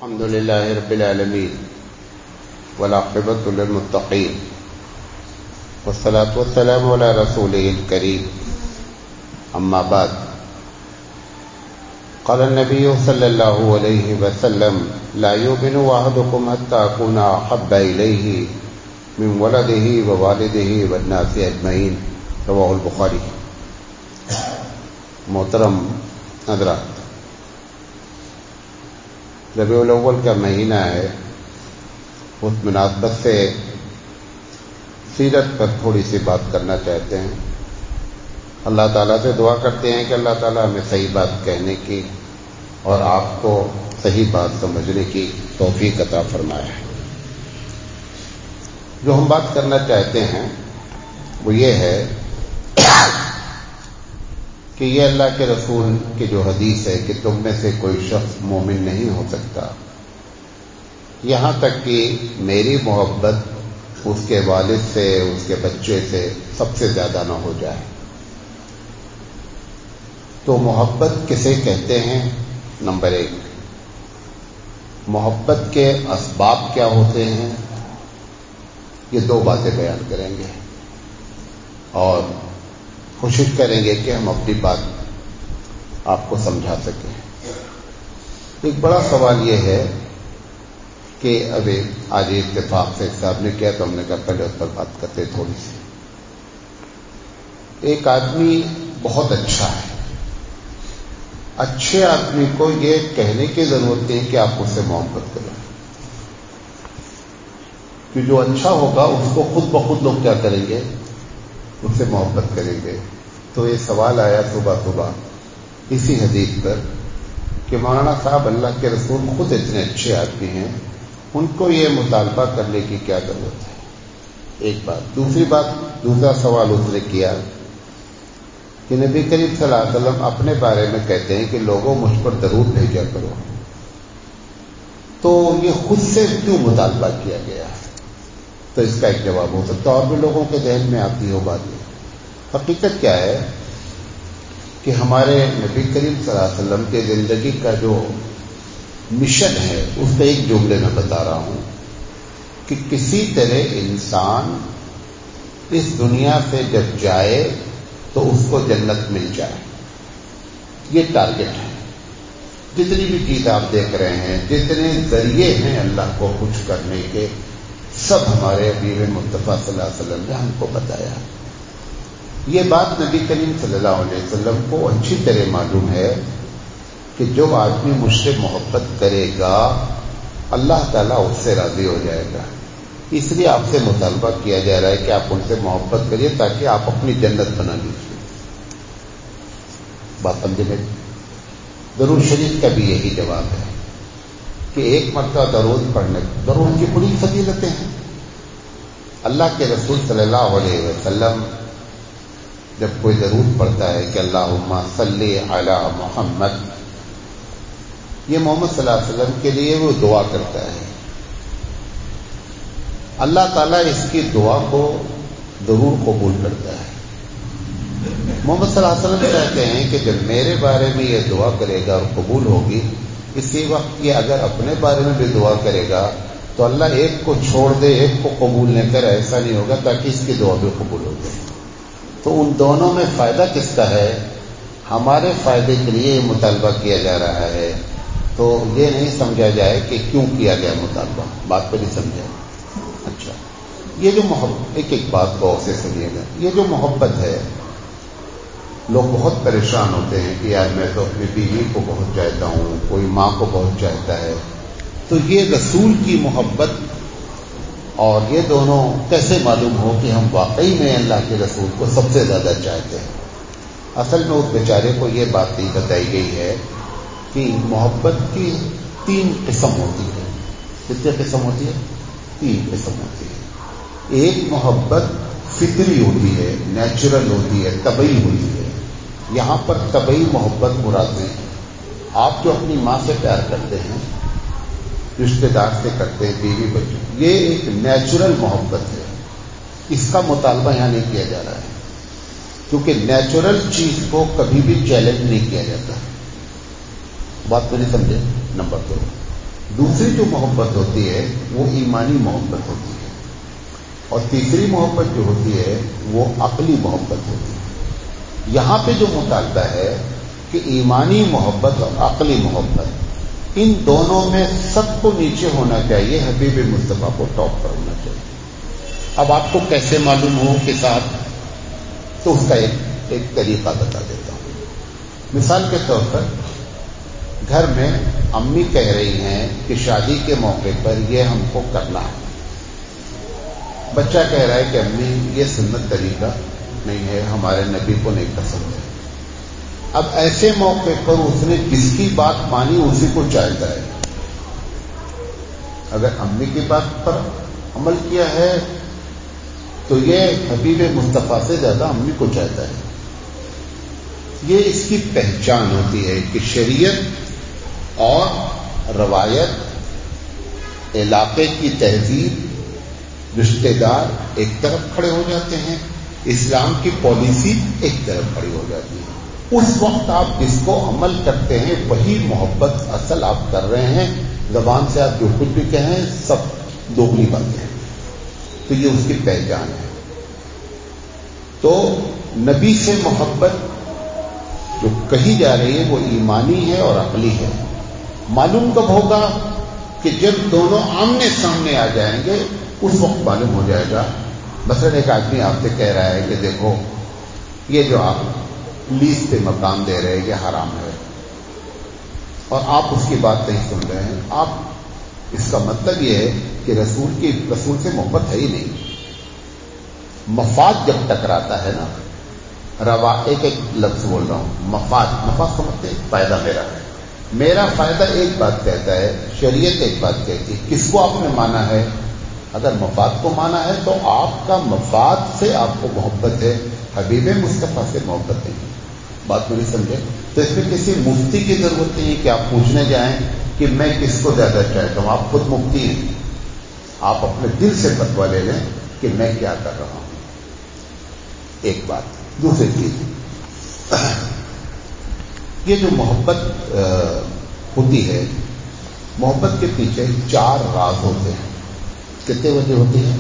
الحمد لله رب العالمين والعاقبة للمتقين والصلاة والسلام على رسوله الكريم أما بعد قال النبي صلى الله عليه وسلم لا يؤمن أحدكم حتى أكون أحب إليه من ولده ووالده والناس أجمعين رواه البخاری. محترم حضرات، ربیع الاول کا مہینہ ہے، اس مناسبت سے سیرت پر تھوڑی سی بات کرنا چاہتے ہیں. اللہ تعالیٰ سے دعا کرتے ہیں کہ اللہ تعالیٰ ہمیں صحیح بات کہنے کی اور آپ کو صحیح بات سمجھنے کی توفیق عطا فرمائے. جو ہم بات کرنا چاہتے ہیں وہ یہ ہے کہ یہ اللہ کے رسول کی جو حدیث ہے کہ تم میں سے کوئی شخص مومن نہیں ہو سکتا یہاں تک کہ میری محبت اس کے والد سے، اس کے بچے سے سب سے زیادہ نہ ہو جائے. تو محبت کسے کہتے ہیں؟ نمبر 1، محبت کے اسباب کیا ہوتے ہیں؟ یہ 2 باتیں بیان کریں گے اور کوشش کریں گے کہ ہم اپنی بات آپ کو سمجھا سکیں. ایک بڑا سوال یہ ہے کہ ابھی آج اتفاق سے صاحب نے کیا تو ہم نے کہا پہلے اس پر بات کرتے تھوڑی سی. ایک آدمی بہت اچھا ہے، اچھے آدمی کو یہ کہنے کی ضرورت نہیں کہ آپ اس سے محبت کریں، کہ جو اچھا ہوگا اس کو خود بخود لوگ کیا کریں گے؟ اس سے محبت کریں گے. تو یہ سوال آیا صبح اسی حدیث پر کہ مولانا صاحب اللہ کے رسول خود اتنے اچھے آدمی ہیں، ان کو یہ مطالبہ کرنے کی کیا ضرورت ہے؟ ایک بات. دوسرا سوال اس نے کیا کہ نبی کریم صلی اللہ علیہ وسلم اپنے بارے میں کہتے ہیں کہ لوگوں مجھ پر درود بھیجا کرو، تو یہ خود سے کیوں مطالبہ کیا گیا ہے؟ تو اس کا ایک جواب ہو سکتا ہے اور بھی لوگوں کے ذہن میں آتی ہو بات. حقیقت کیا ہے کہ ہمارے نبی کریم صلی اللہ علیہ وسلم کے زندگی کا جو مشن ہے اس کا ایک جملے میں بتا رہا ہوں کہ کسی طرح انسان اس دنیا سے جب جائے تو اس کو جنت مل جائے. یہ ٹارگٹ ہے. جتنی بھی چیز آپ دیکھ رہے ہیں، جتنے ذریعے ہیں اللہ کو خوش کرنے کے، سب ہمارے حبیب مصطفیٰ صلی اللہ علیہ وسلم نے ہم کو بتایا. یہ بات نبی کریم صلی اللہ علیہ وسلم کو اچھی طرح معلوم ہے کہ جو آدمی مجھ سے محبت کرے گا اللہ تعالیٰ اس سے راضی ہو جائے گا. اس لیے آپ سے مطالبہ کیا جا رہا ہے کہ آپ ان سے محبت کریے تاکہ آپ اپنی جنت بنا لیجیے. بات سمجھے میں؟ درود شریف کا بھی یہی جواب ہے کہ ایک مرتبہ درود پڑھنے، درود کی بڑی فضیلتیں ہیں. اللہ کے رسول صلی اللہ علیہ وسلم جب کوئی درود پڑھتا ہے کہ اللہم صلی علی محمد، یہ محمد صلی اللہ علیہ وسلم کے لیے وہ دعا کرتا ہے. اللہ تعالیٰ اس کی دعا کو ضرور قبول کرتا ہے. محمد صلی اللہ علیہ وسلم کہتے ہیں کہ جب میرے بارے میں یہ دعا کرے گا اور قبول ہوگی، اسی وقت یہ اگر اپنے بارے میں بھی دعا کرے گا تو اللہ ایک کو چھوڑ دے ایک کو قبول نہیں کرے، ایسا نہیں ہوگا، تاکہ اس کی دعا بھی قبول ہو جائے. تو ان دونوں میں فائدہ کس کا ہے؟ ہمارے فائدے کے لیے یہ مطالبہ کیا جا رہا ہے. تو یہ نہیں سمجھا جائے کہ کیوں کیا گیا مطالبہ، بات پہ نہیں سمجھا. اچھا، یہ جو محبت، ایک بات کو سے سنیے گا، یہ جو محبت ہے، لوگ بہت پریشان ہوتے ہیں کہ یار میں تو اپنی بیوی کو بہت چاہتا ہوں، کوئی ماں کو بہت چاہتا ہے. تو یہ رسول کی محبت اور یہ دونوں کیسے معلوم ہو کہ ہم واقعی میں اللہ کے رسول کو سب سے زیادہ چاہتے ہیں؟ اصل میں اس بیچارے کو یہ بات نہیں بتائی گئی ہے کہ محبت کی 3 قسم ہوتی ہے. کتنے قسم ہوتی ہے؟ 3 قسم ہوتی ہے. ایک محبت فطری ہوتی ہے، نیچرل ہوتی ہے، طبعی ہوتی ہے. یہاں پر طبعی محبت مراد نہیں. آپ جو اپنی ماں سے پیار کرتے ہیں، رشتے دار سے کرتے ہیں، بیوی بچے، یہ ایک نیچرل محبت ہے. اس کا مطالبہ یہاں نہیں کیا جا رہا ہے کیونکہ نیچرل چیز کو کبھی بھی چیلنج نہیں کیا جاتا. بات تو نہیں سمجھے؟ نمبر 2، دوسری جو محبت ہوتی ہے وہ ایمانی محبت ہوتی ہے، اور تیسری محبت جو ہوتی ہے وہ عقلی محبت ہوتی ہے۔ یہاں پہ جو مطالبہ ہے کہ ایمانی محبت اور عقلی محبت، ان دونوں میں سب کو نیچے ہونا چاہیے، حبیب مصطفیٰ کو ٹاپ پر ہونا چاہیے۔ اب آپ کو کیسے معلوم ہو کہ ساتھ، تو اس کا ایک طریقہ بتا دیتا ہوں۔ مثال کے طور پر گھر میں امی کہہ رہی ہیں کہ شادی کے موقع پر یہ ہم کو کرنا ہے، بچہ کہہ رہا ہے کہ امی یہ سنت طریقہ نہیں ہے، ہمارے نبی کو نہیں پسند ہے۔ اب ایسے موقع پر اس نے جس کی بات مانی اسی کو چاہتا ہے۔ اگر امی کی بات پر عمل کیا ہے تو یہ حبیب مصطفیٰ سے زیادہ امی کو چاہتا ہے۔ یہ اس کی پہچان ہوتی ہے کہ شریعت اور روایت، علاقے کی تہذیب، رشتہ دار ایک طرف کھڑے ہو جاتے ہیں، اسلام کی پالیسی ایک طرف کھڑی ہو جاتی ہے۔ اس وقت آپ جس کو عمل کرتے ہیں وہی محبت اصل آپ کر رہے ہیں۔ زبان سے آپ جو کچھ بھی کہیں سب دوگلی باتیں ہیں، تو یہ اس کی پہچان ہے۔ تو نبی سے محبت جو کہی جا رہی ہے وہ ایمانی ہے اور عقلی ہے۔ معلوم کب ہوگا؟ کہ جب دونوں آمنے سامنے آ جائیں گے، اس وقت معلوم ہو جائے گا۔ مثلا ایک آدمی آپ سے کہہ رہا ہے کہ دیکھو یہ جو آپ لیز پہ مکان دے رہے ہیں یہ حرام ہے، اور آپ اس کی بات نہیں سن رہے ہیں، آپ اس کا مطلب یہ ہے کہ رسول سے محبت ہے ہی نہیں۔ مفاد جب ٹکراتا ہے نا، ایک لفظ بول رہا ہوں، مفاد سمجھتے ہیں، فائدہ میرا فائدہ ایک بات کہتا ہے، شریعت ایک بات کہتی ہے۔ کس کو آپ نے مانا ہے؟ اگر مفاد کو مانا ہے تو آپ کا مفاد سے آپ کو محبت ہے، حبیب مصطفیٰ سے محبت نہیں۔ بات کو نہیں سمجھے؟ تو اس میں کسی مفتی کی ضرورت نہیں ہے کہ آپ پوچھنے جائیں کہ میں کس کو زیادہ چاہتا ہوں۔ آپ خود مفتی ہیں، آپ اپنے دل سے فتویٰ لے لیں کہ میں کیا کر رہا ہوں۔ ایک بات۔ دوسری چیز، یہ جو محبت ہوتی ہے، محبت کے پیچھے 4 راز ہوتے ہیں۔ کتنے وجہ ہوتی ہیں؟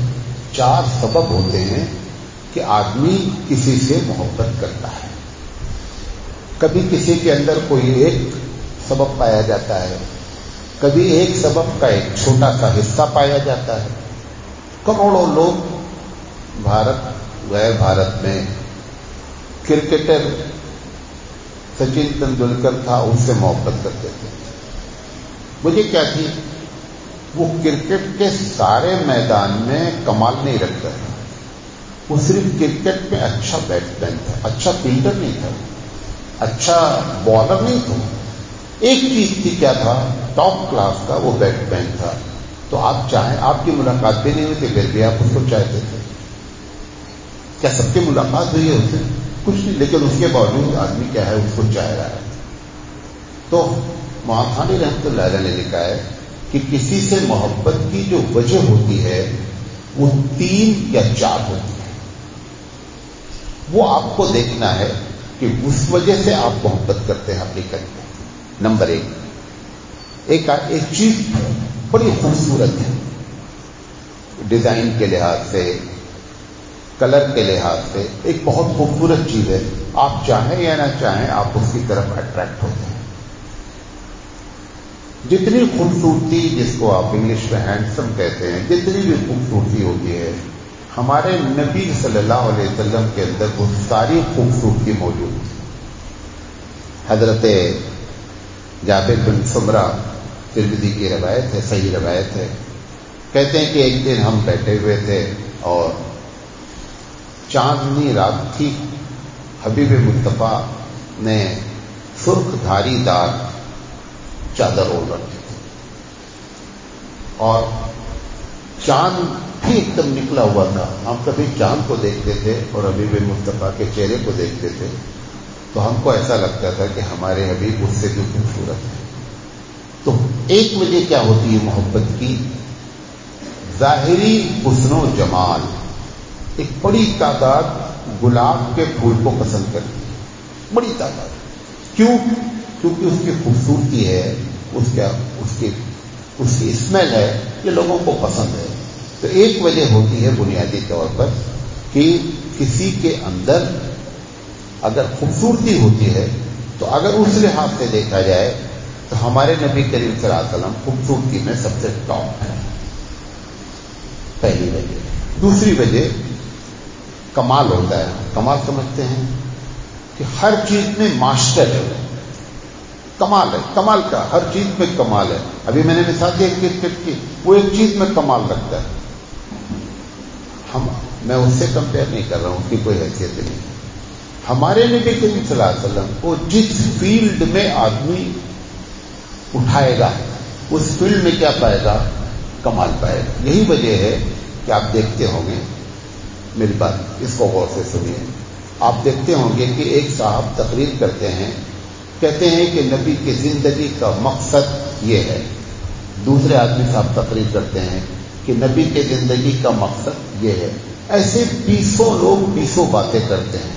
4 سبب ہوتے ہیں کہ آدمی کسی سے محبت کرتا ہے۔ کبھی کسی کے اندر کوئی ایک سبب پایا جاتا ہے، کبھی ایک سبب کا ایک چھوٹا سا حصہ پایا جاتا ہے۔ کروڑوں لوگ بھارت غیر بھارت میں، کرکٹر سچن تندولکر تھا، اس سے محبت کرتے تھے۔ مجھے کیا تھی، وہ کرکٹ کے سارے میدان میں کمال نہیں رکھتا تھا، وہ صرف کرکٹ میں اچھا بیٹسمین تھا، اچھا فیلڈر نہیں تھا، اچھا بالر نہیں تھا۔ ایک چیز تھی، کیا تھا؟ ٹاپ کلاس کا وہ بیٹسمین تھا۔ تو آپ چاہیں، آپ کی ملاقات بھی نہیں ہوئی تھی، پھر بھی آپ اس کو چاہتے تھے۔ کیا سب کی ملاقات ہوئی ہے اس سے؟ کچھ نہیں، لیکن اس کے باوجود آدمی کیا ہے، اس کو چاہ رہا ہے۔ تو مہاتھانی رحمۃ اللہ علیہ نے لکھا ہے کہ کسی سے محبت کی جو وجہ ہوتی ہے وہ 3 یا 4 ہوتی ہے۔ وہ آپ کو دیکھنا ہے کہ اس وجہ سے آپ محبت کرتے ہیں حقیقت میں۔ نمبر 1، ایک چیز بڑی خوبصورت ہے، ڈیزائن کے لحاظ سے، کلر کے لحاظ سے ایک بہت خوبصورت چیز ہے، آپ چاہیں یا نہ چاہیں آپ اس کی طرف اٹریکٹ ہوتے ہیں۔ جتنی خوبصورتی، جس کو آپ انگلش میں ہینڈسم کہتے ہیں، جتنی بھی خوبصورتی ہوتی ہے، ہمارے نبی صلی اللہ علیہ وسلم کے اندر وہ ساری خوبصورتی موجود تھی۔ حضرت جابر بن سمرہ، ترمذی کی روایت ہے، صحیح روایت ہے، کہتے ہیں کہ ایک دن ہم بیٹھے ہوئے تھے اور چاندنی رات تھی، حبیب مصطفیٰ نے سرخ دھاری دار چادر اوڑھ رکھی تھی، اور چاند بھی ایک دم نکلا ہوا تھا۔ ہم کبھی چاند کو دیکھتے تھے اور حبیب مصطفیٰ کے چہرے کو دیکھتے تھے تو ہم کو ایسا لگتا تھا کہ ہمارے حبیب اس سے بھی خوبصورت ہے۔ تو ایک وجہ کیا ہوتی ہے محبت کی؟ ظاہری حسن و جمال۔ ایک بڑی تعداد گلاب کے پھول کو پسند کرتی ہے، بڑی تعداد۔ کیوں؟ کیونکہ اس کی خوبصورتی ہے، اس کے اس کی اسمیل ہے، یہ لوگوں کو پسند ہے. تو ایک وجہ ہوتی ہے بنیادی طور پر کہ کسی کے اندر اگر خوبصورتی ہوتی ہے تو اگر اس لحاظ سے دیکھا جائے تو ہمارے نبی کریم صلی اللہ علیہ وسلم خوبصورتی میں سب سے ٹاپ ہے. پہلی وجہ. دوسری وجہ کمال ہوتا ہے. کمال سمجھتے ہیں کہ ہر چیز میں ماسٹر ہے، کمال ہے، کمال کا ہر چیز میں کمال ہے. ابھی میں نے مثال دی کرکٹ کی، وہ ایک چیز میں کمال رکھتا ہے. میں اس سے کمپیئر نہیں کر رہا ہوں، اس کی کوئی حیثیت نہیں. ہمارے نبی کریم صلی اللہ علیہ وسلم کو جس فیلڈ میں آدمی اٹھائے گا اس فیلڈ میں کیا پائے گا؟ کمال پائے گا. یہی وجہ ہے کہ آپ دیکھتے ہوں گے، میری بات اس کو غور سے سنیے، آپ دیکھتے ہوں گے کہ ایک صاحب تقریر کرتے ہیں، کہتے ہیں کہ نبی کی زندگی کا مقصد یہ ہے. دوسرے آدمی صاحب تقریر کرتے ہیں کہ نبی کے زندگی کا مقصد یہ ہے. ایسے 20 لوگ 20 باتیں کرتے ہیں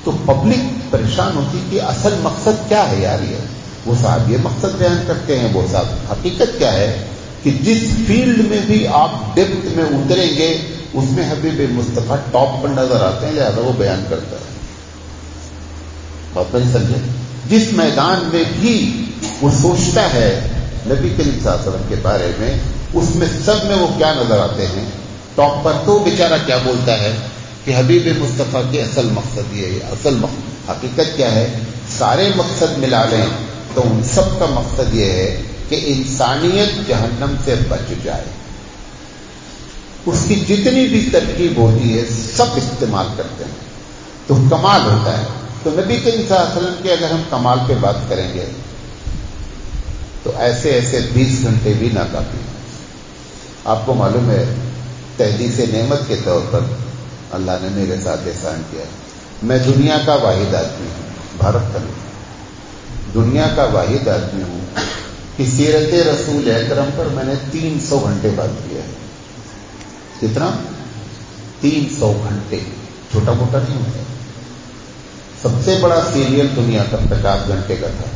تو پبلک پریشان ہوتی کہ اصل مقصد کیا ہے یار. وہ صاحب یہ مقصد بیان کرتے ہیں، وہ صاحب حقیقت کیا ہے کہ جس فیلڈ میں بھی آپ ڈیپتھ میں اتریں گے اس میں حبیب مصطفیٰ ٹاپ پر نظر آتے ہیں، لہذا وہ بیان کرتا ہے. بات نہیں سمجھے؟ جس میدان میں بھی وہ سوچتا ہے نبی کریم صلی اللہ علیہ وسلم کے بارے میں، اس میں سب میں وہ کیا نظر آتے ہیں؟ ٹاپ پر. تو بیچارہ کیا بولتا ہے کہ حبیب مصطفیٰ کے اصل مقصد یہ ہے. اصل مقصد حقیقت کیا ہے؟ سارے مقصد ملا لیں تو ان سب کا مقصد یہ ہے کہ انسانیت جہنم سے بچ جائے. اس کی جتنی بھی ترکیب ہوتی ہے سب استعمال کرتے ہیں تو کمال ہوتا ہے. تو نبی کریم صلی اللہ علیہ وسلم کے اگر ہم کمال پہ بات کریں گے تو ایسے 20 گھنٹے بھی ناکافی. آپ کو معلوم ہے تحدیث نعمت کے طور پر اللہ نے میرے ساتھ احسان کیا. میں دنیا کا واحد آدمی ہوں، بھارت کا نہیں، دنیا کا واحد آدمی ہوں کہ سیرت رسول اکرم پر میں نے 300 گھنٹے بات کیا ہے. کتنا؟ 300 گھنٹے. چھوٹا موٹا نہیں ہوتا. سب سے بڑا سیریل دنیا کا 50 گھنٹے کا تھا.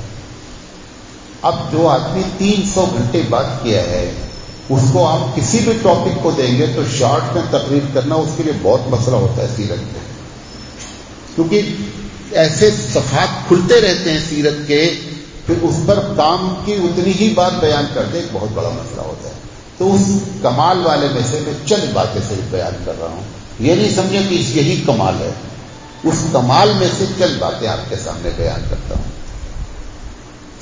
اب جو آدمی 300 گھنٹے بات کیا ہے اس کو آپ کسی بھی ٹاپک کو دیں گے تو شارٹ میں تقریر کرنا اس کے لیے بہت مسئلہ ہوتا ہے سیرت میں، کیونکہ ایسے صفحات کھلتے رہتے ہیں سیرت کے، پھر اس پر کام کی اتنی ہی بات بیان کر دیں، ایک بہت بڑا مسئلہ ہوتا ہے. تو اس کمال والے میں سے میں چند باتیں صرف بیان کر رہا ہوں. یہ نہیں سمجھے کہ یہی کمال ہے، اس کمال میں سے چند باتیں آپ کے سامنے بیان کرتا ہوں.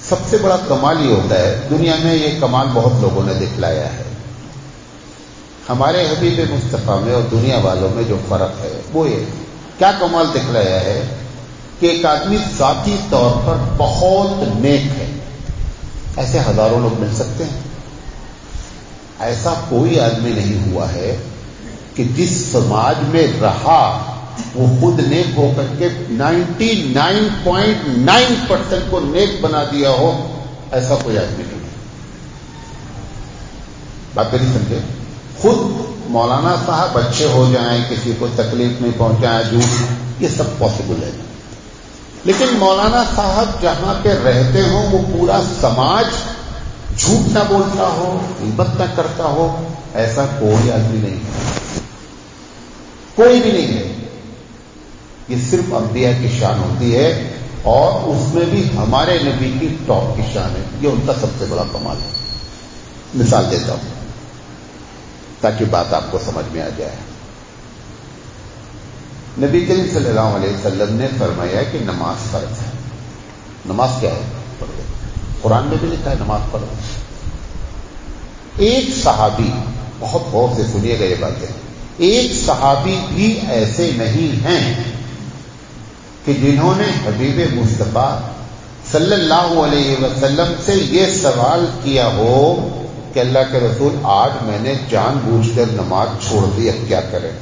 سب سے بڑا کمال یہ ہوتا ہے، دنیا میں یہ کمال بہت لوگوں نے دکھلایا ہے. ہمارے حبیب مصطفیٰ میں اور دنیا والوں میں جو فرق ہے وہ یہ کیا کمال دکھلایا ہے کہ ایک آدمی ذاتی طور پر بہت نیک ہے. ایسے ہزاروں لوگ مل سکتے ہیں. ایسا کوئی آدمی نہیں ہوا ہے کہ جس سماج میں رہا وہ خود نیک ہو کر کے 99.9% کو نیک بنا دیا ہو. ایسا کوئی آدمی نہیں ہے. بات نہیں سمجھے؟ خود مولانا صاحب اچھے ہو جائیں، کسی کو تکلیف نہیں پہنچائیں، جھوٹ، یہ سب پاسبل ہے. لیکن مولانا صاحب جہاں پہ رہتے ہوں وہ پورا سماج جھوٹ نہ بولتا ہو، غیبت نہ کرتا ہو، ایسا کوئی آدمی نہیں ہے. کوئی بھی نہیں ہے. یہ صرف انبیاء کی شان ہوتی ہے اور اس میں بھی ہمارے نبی کی ٹاپ کی شان ہے. یہ ان کا سب سے بڑا کمال ہے. مثال دیتا ہوں تاکہ بات آپ کو سمجھ میں آ جائے. نبی کریم صلی اللہ علیہ وسلم نے فرمایا کہ نماز فرض ہے. نماز کیا ہے؟ پڑھو. قرآن میں بھی لکھا ہے نماز پڑھو. ایک صحابی، بہت غور سے سنیے گا یہ باتیں، ایک صحابی بھی ایسے نہیں ہیں کہ جنہوں نے حبیب مصطفیٰ صلی اللہ علیہ وسلم سے یہ سوال کیا ہو کہ اللہ کے رسول آج میں نے جان بوجھ کر نماز چھوڑ دی، اب کیا کریں.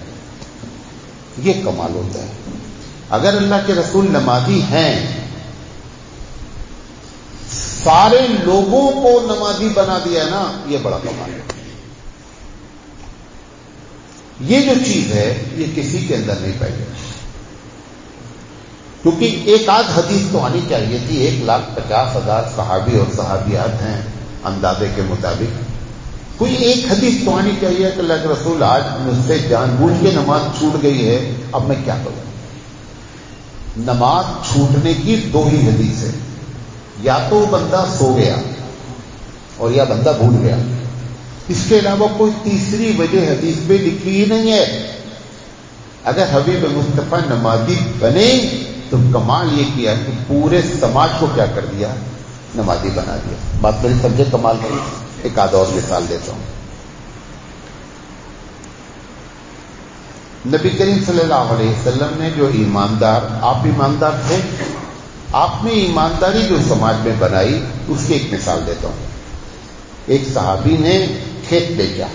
یہ کمال ہوتا ہے. اگر اللہ کے رسول نمازی ہیں، سارے لوگوں کو نمازی بنا دیا نا، یہ بڑا کمال ہے. یہ جو چیز ہے یہ کسی کے اندر نہیں پائی جاتی. کیونکہ ایک آدھ حدیث تو آنی چاہیے تھی. 1,50,000 صحابی اور صحابیات ہیں. اندازے کے مطابق کوئی ایک حدیث تو آنی چاہیے کہ اللہ کے رسول آج مجھ سے جان بوجھ کے نماز چھوٹ گئی ہے، اب میں کیا کروں؟ نماز چھوٹنے کی دو ہی حدیث ہے، یا تو بندہ سو گیا اور یا بندہ بھول گیا، اس کے علاوہ کوئی تیسری وجہ حدیث میں لکھی ہی نہیں ہے۔ اگر حبیب مصطفیٰ نمازی بنے تو کمال یہ کیا کہ پورے سماج کو کیا کر دیا؟ نمازی بنا دیا۔ بات میری سمجھے کمال نہیں؟ ایک آدھ اور مثال دیتا ہوں۔ نبی کریم صلی اللہ علیہ وسلم نے جو ایماندار، آپ ایماندار تھے، آپ نے ایمانداری جو سماج میں بنائی اس کی ایک مثال دیتا ہوں۔ ایک صحابی نے کھیت بیچا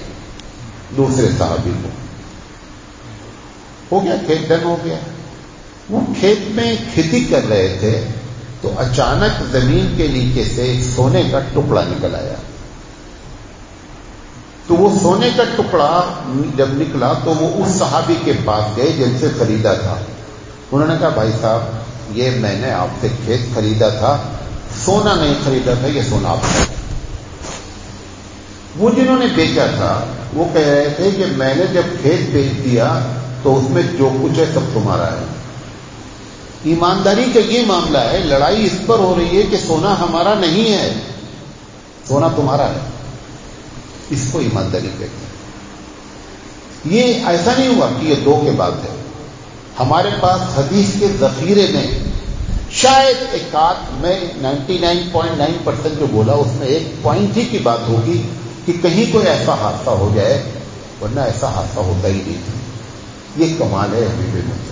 دوسرے صحابی کو، ہو گیا کھیت ڈن ہو گیا، وہ کھیت میں کھیتی کر رہے تھے تو اچانک زمین کے نیچے سے ایک سونے کا ٹکڑا نکل آیا۔ تو وہ سونے کا ٹکڑا جب نکلا تو وہ اس صحابی کے پاس گئے جن سے خریدا تھا۔ انہوں نے کہا بھائی صاحب یہ میں نے آپ سے کھیت خریدا تھا، سونا نہیں خریدا تھا، یہ سونا آپ کا۔ وہ جنہوں نے بیچا تھا وہ کہہ رہے تھے کہ میں نے جب کھیت بیچ دیا تو اس میں جو کچھ ہے سب تمہارا ہے۔ ایمانداری کا یہ معاملہ ہے، لڑائی اس پر ہو رہی ہے کہ سونا ہمارا نہیں ہے، سونا تمہارا ہے، اس کو ایمانداری کہتے ہیں۔ یہ ایسا نہیں ہوا کہ یہ دو کے بعد ہے، ہمارے پاس حدیث کے ذخیرے میں شاید ایک آدھ، میں 99.9% جو بولا اس میں ایک پوائنٹ ہی کی بات ہوگی کہ کہیں کوئی ایسا حادثہ ہو جائے، ورنہ ایسا حادثہ ہوتا ہی نہیں تھا۔ یہ کمال ہے حبیب مصطفیٰ۔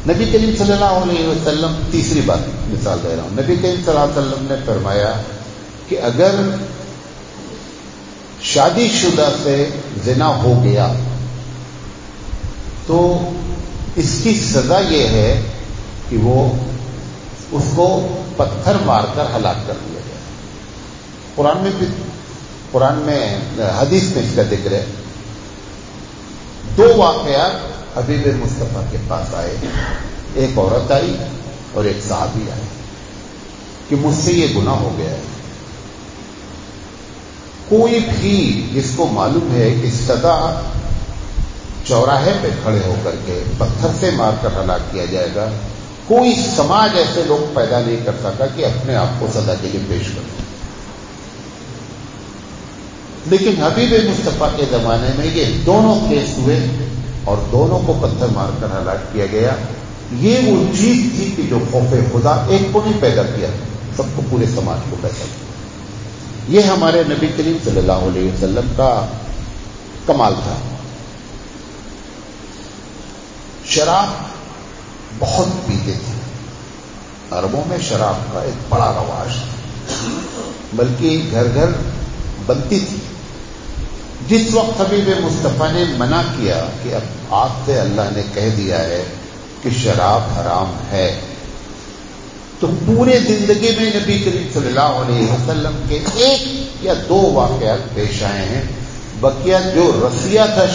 نبی کریم صلی اللہ علیہ وسلم، تیسری بات مثال دے رہا ہوں، نبی کریم صلی اللہ علیہ وسلم نے فرمایا کہ اگر شادی شدہ سے زنا ہو گیا تو اس کی سزا یہ ہے کہ وہ اس کو پتھر مار کر ہلاک کر دیا جائے۔ قرآن میں حدیث میں اس کا ذکر ہے۔ دو واقعات حبیب مصطفیٰ کے پاس آئے، ایک عورت آئی اور ایک صحابی آئے کہ مجھ سے یہ گناہ ہو گیا ہے۔ کوئی بھی جس کو معلوم ہے کہ سزا چوراہے پہ کھڑے ہو کر کے پتھر سے مار کر ہلاک کیا جائے گا، کوئی سماج ایسے لوگ پیدا نہیں کر سکا کہ اپنے آپ کو سزا کے لیے پیش کر دیں۔ لیکن حبیب مصطفیٰ کے زمانے میں یہ دونوں کیس ہوئے اور دونوں کو پتھر مار کر ہلاک کیا گیا۔ یہ وہ چیز تھی کہ جو خوف خدا ایک کو نہیں پیدا کیا، سب کو، پورے سماج کو پیدا کیا۔ یہ ہمارے نبی کریم صلی اللہ علیہ وسلم کا کمال تھا۔ شراب بہت پیتے تھے، عربوں میں شراب کا ایک بڑا رواج تھا، بلکہ گھر گھر بنتی تھی۔ جس وقت حبیب مصطفیٰ نے منع کیا کہ اب آج سے اللہ نے کہہ دیا ہے کہ شراب حرام ہے، تو پورے زندگی میں نبی کریم صلی اللہ علیہ وسلم کے ایک یا دو واقعات پیش آئے ہیں، بقیہ جو رسیہ تھا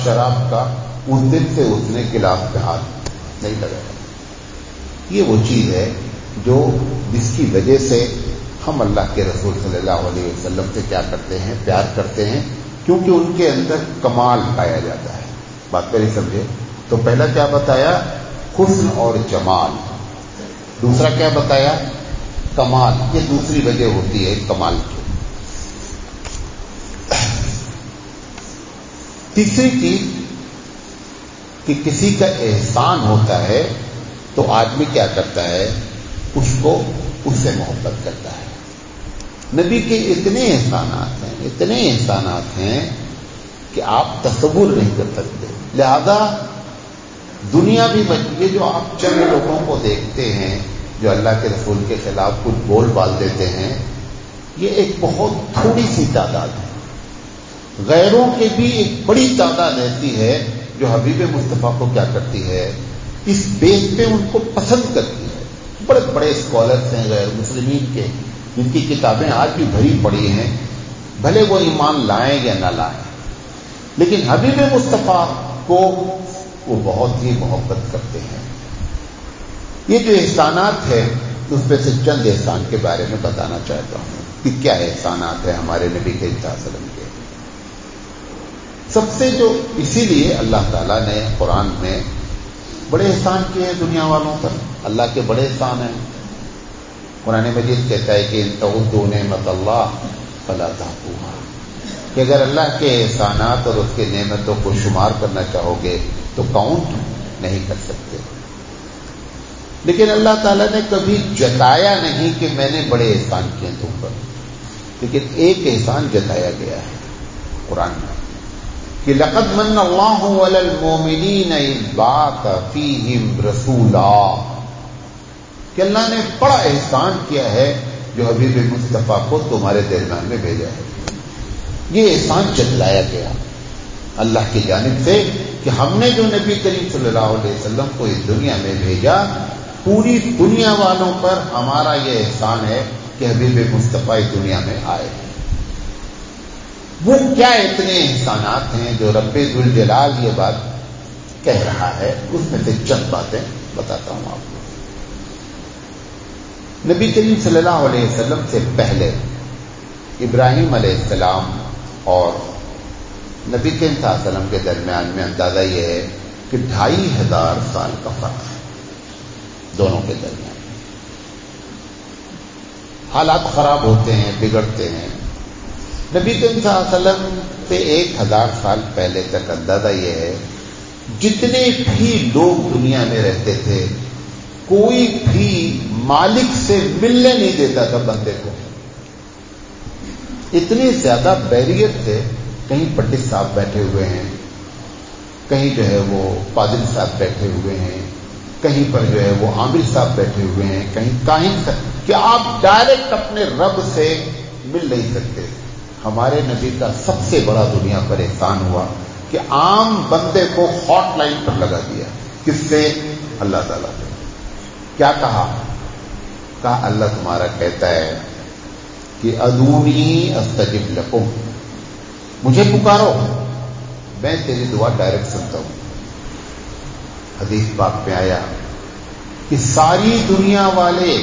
شراب کا اس دن سے اس نے گلاس پہ ہاتھ نہیں لگایا۔ یہ وہ چیز ہے جو جس کی وجہ سے ہم اللہ کے رسول صلی اللہ علیہ وسلم سے کیا کرتے ہیں؟ پیار کرتے ہیں، کیونکہ ان کے اندر کمال پایا جاتا ہے۔ بات میری سمجھے؟ تو پہلا کیا بتایا؟ حسن اور جمال۔ دوسرا کیا بتایا؟ کمال۔ یہ دوسری وجہ ہوتی ہے کمال کی۔ تیسری چیز کہ کسی کا احسان ہوتا ہے تو آدمی کیا کرتا ہے؟ اس سے محبت کرتا ہے۔ نبی کے اتنے احسانات ہیں کہ آپ تصور نہیں کر سکتے۔ لہذا دنیا بھی یہ جو آپ چند لوگوں کو دیکھتے ہیں جو اللہ کے رسول کے خلاف کچھ بول بال دیتے ہیں، یہ ایک بہت تھوڑی سی تعداد ہے۔ غیروں کی بھی ایک بڑی تعداد ایسی ہے جو حبیب مصطفیٰ کو کیا کرتی ہے؟ اس بیس پہ ان کو پسند کرتی ہے۔ بڑے بڑے اسکالرس ہیں غیر مسلمین کے، جن کی کتابیں آج بھی بھری پڑی ہیں، بھلے وہ ایمان لائیں یا نہ لائیں، لیکن حبیب مصطفیٰ کو وہ بہت ہی محبت کرتے ہیں۔ یہ جو احسانات ہے اس میں سے چند احسان کے بارے میں بتانا چاہتا ہوں۔ کہ کیا احسانات ہیں ہمارے نبی کریم صلی اللہ علیہ وسلم کے. سب سے جو اسی لیے اللہ تعالیٰ نے قرآن میں بڑے احسان کیے ہیں دنیا والوں پر. اللہ کے بڑے احسان ہیں. قرآن مجید کہتا ہے کہ ان تعدوا نعمت اللہ فلا تحصوها، کہ اگر اللہ کے احسانات اور اس کے نعمتوں کو شمار کرنا چاہو گے تو کاؤنٹ نہیں کر سکتے. لیکن اللہ تعالیٰ نے کبھی جتایا نہیں کہ میں نے بڑے احسان کیے تم پر، لیکن ایک احسان جتایا گیا ہے قرآن میں کہ لقد من اللہ علی المؤمنین اذ بعث فیہم رسولا، کہ اللہ نے بڑا احسان کیا ہے جو حبیب مصطفیٰ کو تمہارے درمیان میں بھیجا ہے. یہ احسان جتلایا گیا اللہ کی جانب سے کہ ہم نے جو نبی کریم صلی اللہ علیہ وسلم کو اس دنیا میں بھیجا، پوری دنیا والوں پر ہمارا یہ احسان ہے کہ حبیب مصطفیٰ اس دنیا میں آئے. وہ کیا اتنے احسانات ہیں جو رب ذوالجلال یہ بات کہہ رہا ہے، اس میں سے چند باتیں بتاتا ہوں آپ کو. نبی کریم صلی اللہ علیہ وسلم سے پہلے ابراہیم علیہ السلام اور نبی کریم صلی اللہ علیہ وسلم کے درمیان میں اندازہ یہ ہے کہ 2500 سال کا فرق ہے دونوں کے درمیان. حالات خراب ہوتے ہیں، بگڑتے ہیں. نبی کریم صلی اللہ علیہ وسلم سے 1000 سال پہلے تک اندازہ یہ ہے جتنے بھی لوگ دنیا میں رہتے تھے کوئی بھی مالک سے ملنے نہیں دیتا تھا بندے کو. اتنے زیادہ بیریئر تھے. کہیں پنڈت صاحب بیٹھے ہوئے ہیں، کہیں جو ہے وہ پادری صاحب بیٹھے ہوئے ہیں، کہیں پر جو ہے وہ عامر صاحب بیٹھے ہوئے ہیں، کہیں کاہن صاحب، کہ آپ ڈائریکٹ اپنے رب سے مل نہیں سکتے. ہمارے نبی کا سب سے بڑا دنیا پر احسان ہوا کہ عام بندے کو ہاٹ لائن پر لگا دیا. کس سے؟ اللہ تعالیٰ سے. کیا کہا اللہ تمہارا کہتا ہے کہ ادعونی استجب لکم، مجھے پکارو میں تیری دعا ڈائریکٹ سنتا ہوں. حدیث پاک میں آیا کہ ساری دنیا والے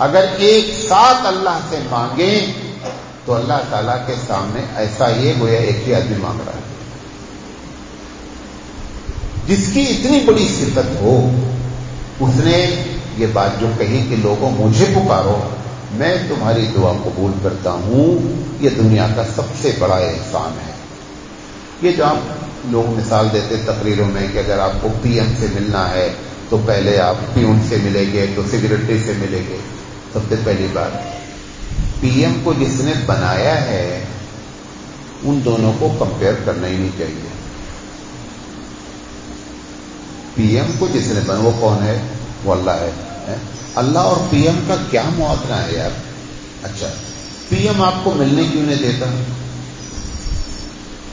اگر ایک ساتھ اللہ سے مانگیں تو اللہ تعالیٰ کے سامنے ایسا یہ گویا ایک ہی آدمی مانگ رہا ہے. جس کی اتنی بڑی صفت ہو اس نے یہ بات جو کہی کہ لوگوں مجھے پکارو میں تمہاری دعا قبول کرتا ہوں، یہ دنیا کا سب سے بڑا احسان ہے. یہ جو آپ لوگ مثال دیتے تقریروں میں کہ اگر آپ کو پی ایم سے ملنا ہے تو پہلے آپ پیون سے ملیں گے تو سیکرٹری سے ملیں گے. سب سے پہلی بات پی ایم کو جس نے بنایا ہے ان دونوں کو کمپیئر کرنا ہی نہیں چاہیے. پی ایم کو جس نے بنا وہ کون ہے؟ وہ اللہ ہے. اللہ اور پی ایم کا کیا موازنہ ہے یار؟ اچھا پی ایم آپ کو ملنے کیوں نہیں دیتا؟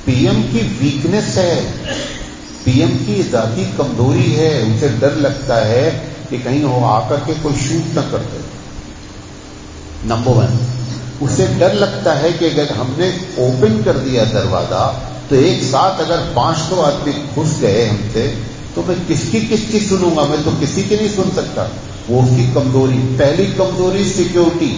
پی ایم کی ویکنیس ہے، پی ایم کی ذاتی کمزوری ہے. اسے ڈر لگتا ہے کہ کہیں وہ آ کر کے کوئی شوٹ نہ کر دے. نمبر 1 اسے ڈر لگتا ہے کہ اگر ہم نے اوپن کر دیا دروازہ تو ایک ساتھ اگر 500 آدمی گھس گئے ہم سے تو میں کس کی سنوں گا؟ میں تو کسی کی نہیں سن سکتا. وہ اس کی کمزوری. پہلی کمزوری سیکیورٹی،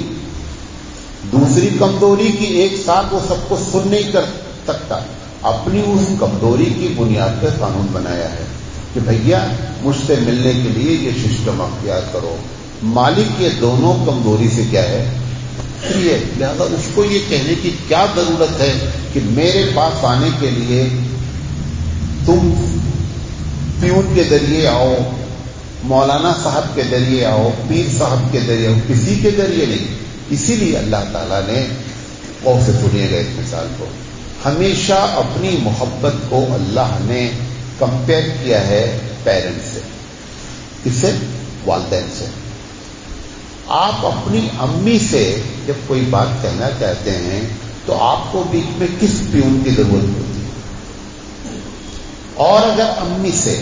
دوسری کمزوری کی ایک ساتھ وہ سب کو سن نہیں کر سکتا. اپنی اس کمزوری کی بنیاد پر قانون بنایا ہے کہ بھیا مجھ سے ملنے کے لیے یہ سسٹم اختیار کرو. مالک یہ دونوں کمزوری سے کیا ہے؟ فری ہے. لہذا اس کو یہ کہنے کی کیا ضرورت ہے کہ میرے پاس آنے کے لیے تم پیون کے ذریعے آؤ، مولانا صاحب کے ذریعے آؤ، پیر صاحب کے ذریعے آؤ، کسی کے ذریعے نہیں. اسی لیے اللہ تعالیٰ نے اور سے سنیے گا اس مثال کو، ہمیشہ اپنی محبت کو اللہ نے کمپیئر کیا ہے پیرنٹ سے. کس سے؟ والدین سے. آپ اپنی امی سے جب کوئی بات کہنا چاہتے ہیں تو آپ کو بیچ میں کس پیون کی ضرورت ہوتی ہے؟ اور اگر امی سے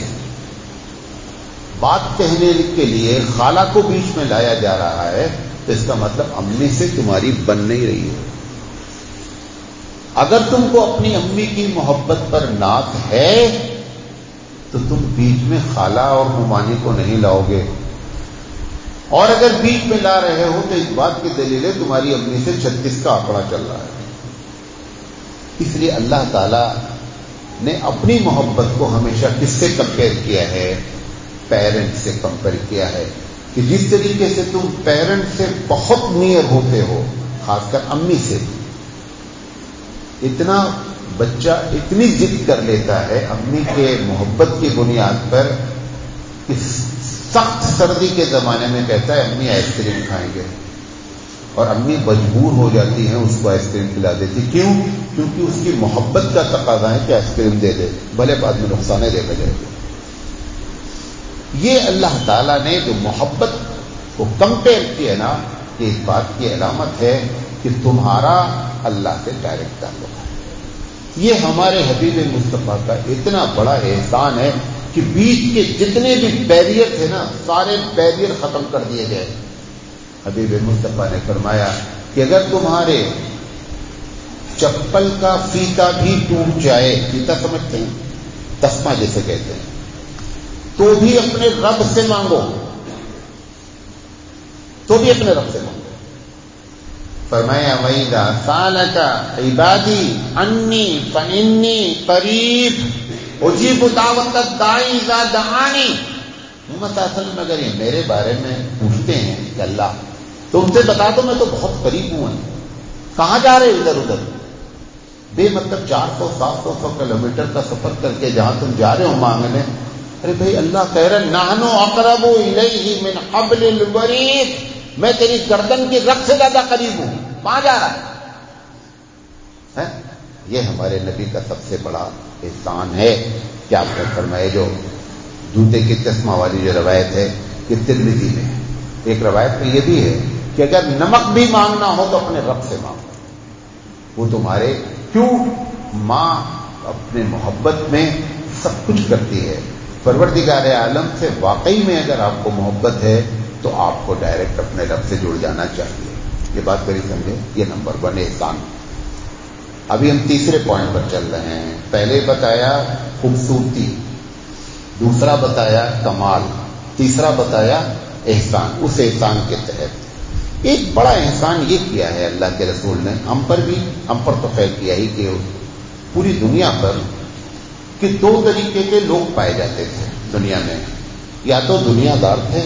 بات کہنے کے لیے خالہ کو بیچ میں لایا جا رہا ہے تو اس کا مطلب امی سے تمہاری بن نہیں رہی ہے. اگر تم کو اپنی امی کی محبت پر ناز ہے تو تم بیچ میں خالہ اور ممانی کو نہیں لاؤ گے. اور اگر بیچ میں لا رہے ہو تو اس بات کی دلیل ہے تمہاری امی سے 36 کا آنکڑا چل رہا ہے۔ اس لیے اللہ تعالی نے اپنی محبت کو ہمیشہ کس سے کمپیئر کیا ہے؟ پیرنٹ سے کمپیئر کیا ہے، کہ جس طریقے سے تم پیرنٹ سے بہت نیئر ہوتے ہو، خاص کر امی سے، اتنا بچہ اتنی ضد کر لیتا ہے امی کے محبت کی بنیاد پر کہ سخت سردی کے زمانے میں کہتا ہے امی آئس کریم کھائیں گے، اور امی مجبور ہو جاتی ہیں اس کو آئس کریم کھلا دیتی۔ کیوں؟ کیونکہ اس کی محبت کا تقاضا ہے کہ آئس کریم دے دے، بھلے بعد میں نقصان دے بجائے۔ یہ اللہ تعالیٰ نے جو محبت کو کمپیئر کیا نا، یہ اس بات کی علامت ہے کہ تمہارا اللہ سے ڈائریکٹ تعلق ہے۔ یہ ہمارے حبیب مصطفیٰ کا اتنا بڑا احسان ہے کہ بیچ کے جتنے بھی بیریئر تھے نا، سارے بیریئر ختم کر دیے گئے۔ حبیب مصطفیٰ نے فرمایا کہ اگر تمہارے چپل کا فیتا بھی ٹوٹ جائے، فیتا سمجھتے ہیں، تسمہ جیسے کہتے ہیں، تو بھی اپنے رب سے مانگو، تو بھی اپنے رب سے مانگو۔ فرمایا وَإِذَا سَأَلَكَ عِبَادِي عَنِّي فَإِنِّي قَرِيبٌ أُجِيبُ دَعْوَةَ الدَّاعِ إِذَا دَعَانِ۔ محمد صلی اللہ علیہ وسلم اگر یہ میرے بارے میں پوچھتے ہیں کہ اللہ تم سے بتا دو میں تو بہت قریب ہوں، کہاں جا رہے ادھر ادھر بے مطلب 400-700 کلومیٹر کا سفر کر کے جہاں تم جا رہے ہو مانگنے، ارے بھائی اللہ کہہ رہے نحن اقرب الیہ من حبل الورید، میں تیری گردن کی رگ سے زیادہ قریب ہوں، کہاں جا رہا ہے؟ یہ ہمارے نبی کا سب سے بڑا احسان ہے کہ آپ نے فرمائے جو جوتے کی چشمہ والی جو روایت ہے یہ ترمذی میں ہے۔ ایک روایت میں یہ بھی ہے کہ اگر نمک بھی مانگنا ہو تو اپنے رب سے مانگو، وہ تمہارے کیوں ماں اپنے محبت میں سب کچھ کرتی ہے۔ پروردگار عالم سے واقعی میں اگر آپ کو محبت ہے تو آپ کو ڈائریکٹ اپنے رب سے جڑ جانا چاہیے۔ یہ بات میری سمجھے، یہ نمبر 1 احسان۔ ابھی ہم تیسرے پوائنٹ پر چل رہے ہیں۔ پہلے بتایا خوبصورتی، دوسرا بتایا کمال، تیسرا بتایا احسان۔ اس احسان کے تحت ایک بڑا احسان یہ کیا ہے اللہ کے رسول نے ہم پر بھی، ہم پر تو خیر کیا ہی کہ پوری دنیا پر، کہ 2 طریقے کے لوگ پائے جاتے تھے دنیا میں، یا تو دنیا دار تھے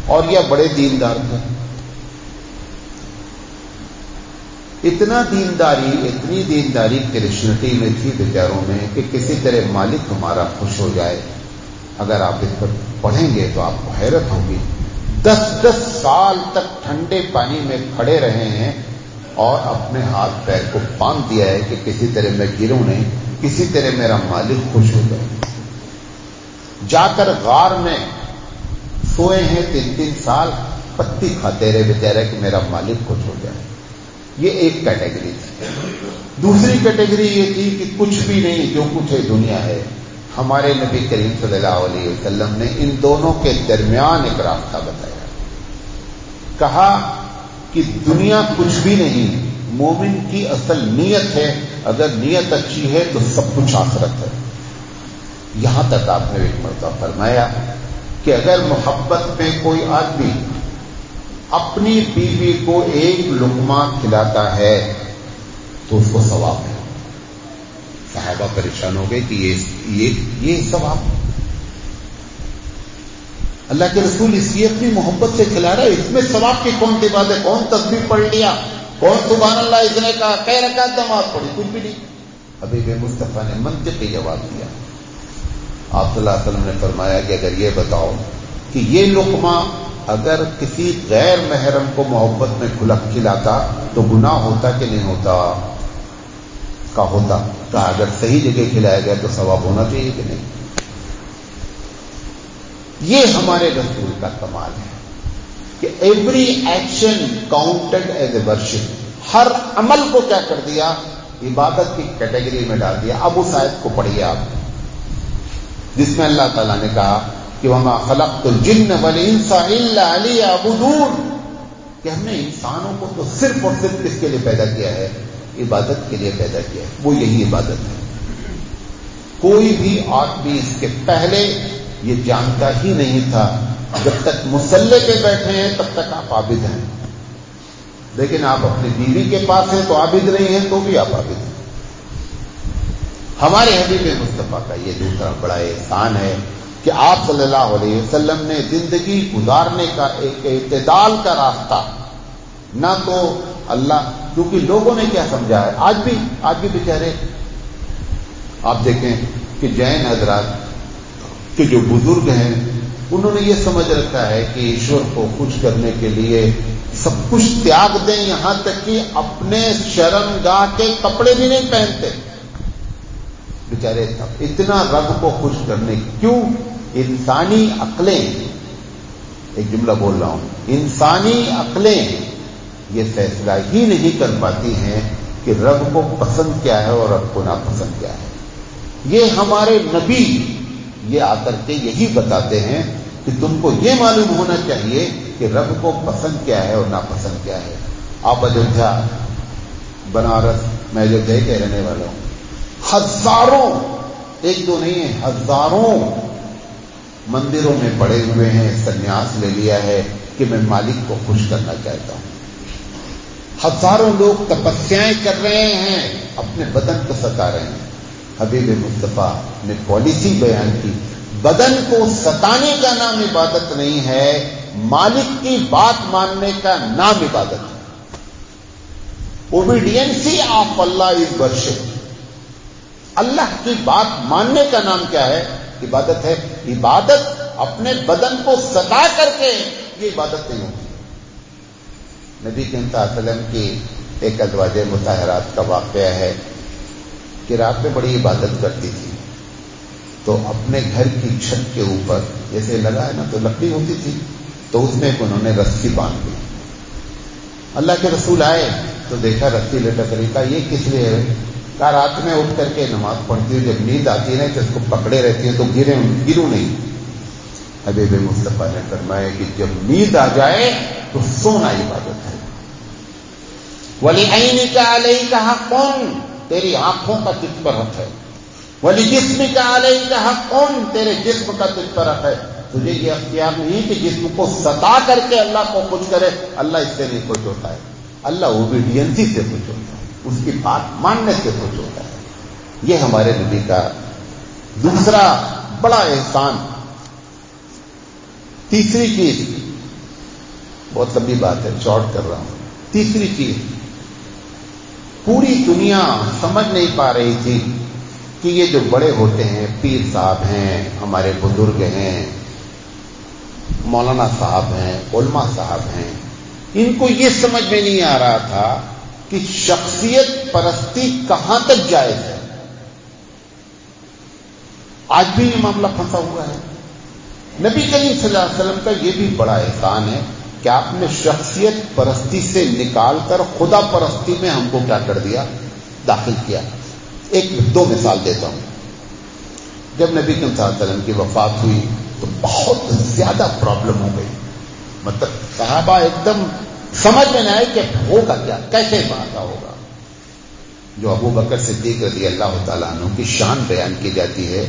اور یا بڑے دیندار تھے۔ اتنی دینداری کرسچنٹی میں تھی بیچاروں میں کہ کسی طرح مالک ہمارا خوش ہو جائے۔ اگر آپ اس پر پڑھیں گے تو آپ کو حیرت ہوگی، 10 سال تک ٹھنڈے پانی میں کھڑے رہے ہیں اور اپنے ہاتھ پیر کو باندھ دیا ہے کہ کسی طرح میں گروں نہیں، کسی طرح میرا مالک خوش ہو جائے۔ جا کر غار میں سوئے ہیں 3 سال، پتی کھاتے رہے بیچارے کہ میرا مالک خوش ہو جائے۔ یہ ایک کیٹیگری تھی۔ دوسری کیٹیگری یہ تھی کہ کچھ بھی نہیں، جو کچھ ہے دنیا ہے۔ ہمارے نبی کریم صلی اللہ علیہ وسلم نے ان دونوں کے درمیان ایک راستہ بتایا، کہا کہ دنیا کچھ بھی نہیں، مومن کی اصل نیت ہے، اگر نیت اچھی ہے تو سب کچھ آخرت ہے۔ یہاں تک آپ نے ایک مرتبہ فرمایا کہ اگر محبت میں کوئی آدمی اپنی بیوی کو ایک لقمہ کھلاتا ہے تو اس کو ثواب ہے۔ صحابہ پریشان ہو گئے کہ یہ ثواب، اللہ کے رسول اس لیے اپنی محبت سے کھلا رہا ہے، اس میں ثواب کی کون سی بات ہے؟ کون تسبیح پڑھ لیا، کون سبحان اللہ اس نے کہا، کہہ رکعت نماز پڑھی، کچھ بھی نہیں۔ حبیب مصطفیٰ نے منطقی جواب دیا۔ آپ صلی اللہ علیہ وسلم نے فرمایا کہ اگر یہ بتاؤ کہ یہ لقمہ اگر کسی غیر محرم کو محبت میں کھلاتا تو گناہ ہوتا کہ نہیں ہوتا؟ کا ہوتا۔ کہا اگر صحیح جگہ کھلایا گیا تو ثواب ہونا چاہیے کہ نہیں؟ یہ ہمارے رسول کا کمال ہے کہ every action counted as a worship, ہر عمل کو کیا کر دیا؟ عبادت کی کیٹیگری میں ڈال دیا۔ اب اس آیت کو پڑھیے آپ، جس میں اللہ تعالیٰ نے کہا کہ وَمَا خَلَقْتُ الْجِنَّ وَالْإِنسَ إِلَّا لِيَعْبُدُونَ، کہ ہم نے انسانوں کو تو صرف اور صرف کس کے لیے پیدا کیا ہے؟ عبادت کے لیے پیدا کیا ہے، وہ یہی عبادت ہے۔ کوئی بھی آدمی اس کے پہلے یہ جانتا ہی نہیں تھا جب تک مصلے پہ بیٹھے ہیں تب تک آپ عابد ہیں، لیکن آپ اپنی بیوی کے پاس ہیں تو عابد نہیں ہیں، تو بھی آپ عابد ہیں۔ ہمارے حبیب مصطفیٰ کا یہ دوسرا بڑا احسان ہے کہ آپ صلی اللہ علیہ وسلم نے زندگی گزارنے کا ایک اعتدال کا راستہ، نہ تو اللہ، کیونکہ لوگوں نے کیا سمجھا ہے، آج بھی بیچارے آپ دیکھیں کہ جین حضرات کے جو بزرگ ہیں انہوں نے یہ سمجھ رکھا ہے کہ ایشور کو خوش کرنے کے لیے سب کچھ تیاگ دیں، یہاں تک کہ اپنے شرمگاہ کے کپڑے بھی نہیں پہنتے بیچارے، اتنا رب کو خوش کرنے کی۔ کیوں؟ انسانی عقلیں، ایک جملہ بول رہا ہوں، انسانی عقلیں یہ فیصلہ ہی نہیں کر پاتی ہیں کہ رب کو پسند کیا ہے اور رب کو ناپسند کیا ہے۔ یہ ہمارے نبی یہ آ کر کے یہی بتاتے ہیں کہ تم کو یہ معلوم ہونا چاہیے کہ رب کو پسند کیا ہے اور ناپسند کیا ہے۔ آپ ایودھیا، بنارس، میں ایودھیا کے رہنے والا ہوں، ہزاروں، ایک دو نہیں ہیں، ہزاروں مندروں میں پڑے ہوئے ہیں، سنیاس لے لیا ہے کہ میں مالک کو خوش کرنا چاہتا ہوں۔ ہزاروں لوگ تپسیاں کر رہے ہیں، اپنے بدن کو ستا رہے ہیں۔ حبیب مصطفیٰ نے پالیسی بیان کی، بدن کو ستانے کا نام عبادت نہیں ہے، مالک کی بات ماننے کا نام عبادت ہے۔ اوبیڈینسی آف اللہ از ورشپ۔ اللہ کی بات ماننے کا نام کیا ہے؟ عبادت ہے۔ عبادت اپنے بدن کو ستا کر کے یہ عبادت نہیں ہوتی۔ نبی کریم صلی اللہ علیہ وسلم کی ایک ازواج مطہرات کا واقعہ ہے کہ رات میں بڑی عبادت کرتی تھی، تو اپنے گھر کی چھت کے اوپر جیسے لگا ہے نا، تو لکڑی ہوتی تھی، تو اس میں انہوں نے رسی باندھ دی۔ اللہ کے رسول آئے تو دیکھا رسی لٹک رہی، کہا یہ کس لیے ہے؟ کہا رات میں اٹھ کر کے نماز پڑھتی ہوں، جب نیند آتی ہے نا تو اس کو پکڑے رہتی ہے تو گروں نہیں۔ حبیب مصطفیٰ نے فرمایا کہ جب نیند آ جائے تو سونا عبادت ہے۔ وَلِعَيْنِكَ عَلَيْكَ حَقٌّ، تیری آنکھوں کا تجھ پر حق ہے۔ وَلِجِسْمِكَ عَلَيْكَ حَقٌّ، تیرے جسم کا تجھ پر حق ہے۔ تجھے یہ اختیار نہیں کہ جسم کو ستا کر کے اللہ کو خوش کرے، اللہ اس سے نہیں خوش ہوتا ہے، اللہ اوبیڈینسی سے خوش ہوتا ہے، اس کی بات ماننے سے خوش ہوتا ہے۔ یہ ہمارے نبی کا دوسرا بڑا احسان۔ تیسری چیز، بہت لمبی بات ہے، شارٹ کر رہا ہوں۔ تیسری چیز، پوری دنیا سمجھ نہیں پا رہی تھی کہ یہ جو بڑے ہوتے ہیں، پیر صاحب ہیں، ہمارے بزرگ ہیں، مولانا صاحب ہیں، علماء صاحب ہیں، ان کو یہ سمجھ میں نہیں آ رہا تھا کہ شخصیت پرستی کہاں تک جائز ہے۔ آج بھی یہ معاملہ پھنسا ہوا ہے۔ نبی کریم صلی اللہ علیہ وسلم کا یہ بھی بڑا احسان ہے کہ آپ نے شخصیت پرستی سے نکال کر خدا پرستی میں ہم کو کیا کر دیا، داخل کیا۔ ایک دو مثال دیتا ہوں۔ جب نبی کریم صلی اللہ علیہ وسلم کی وفات ہوئی تو بہت زیادہ پرابلم ہو گئی، مطلب صحابہ ایک دم سمجھ میں نہ آئے کہ ہوگا کیا، کیسے واقعہ ہوگا۔ جو ابو بکر صدیق رضی اللہ تعالیٰ عنہ کی شان بیان کی جاتی ہے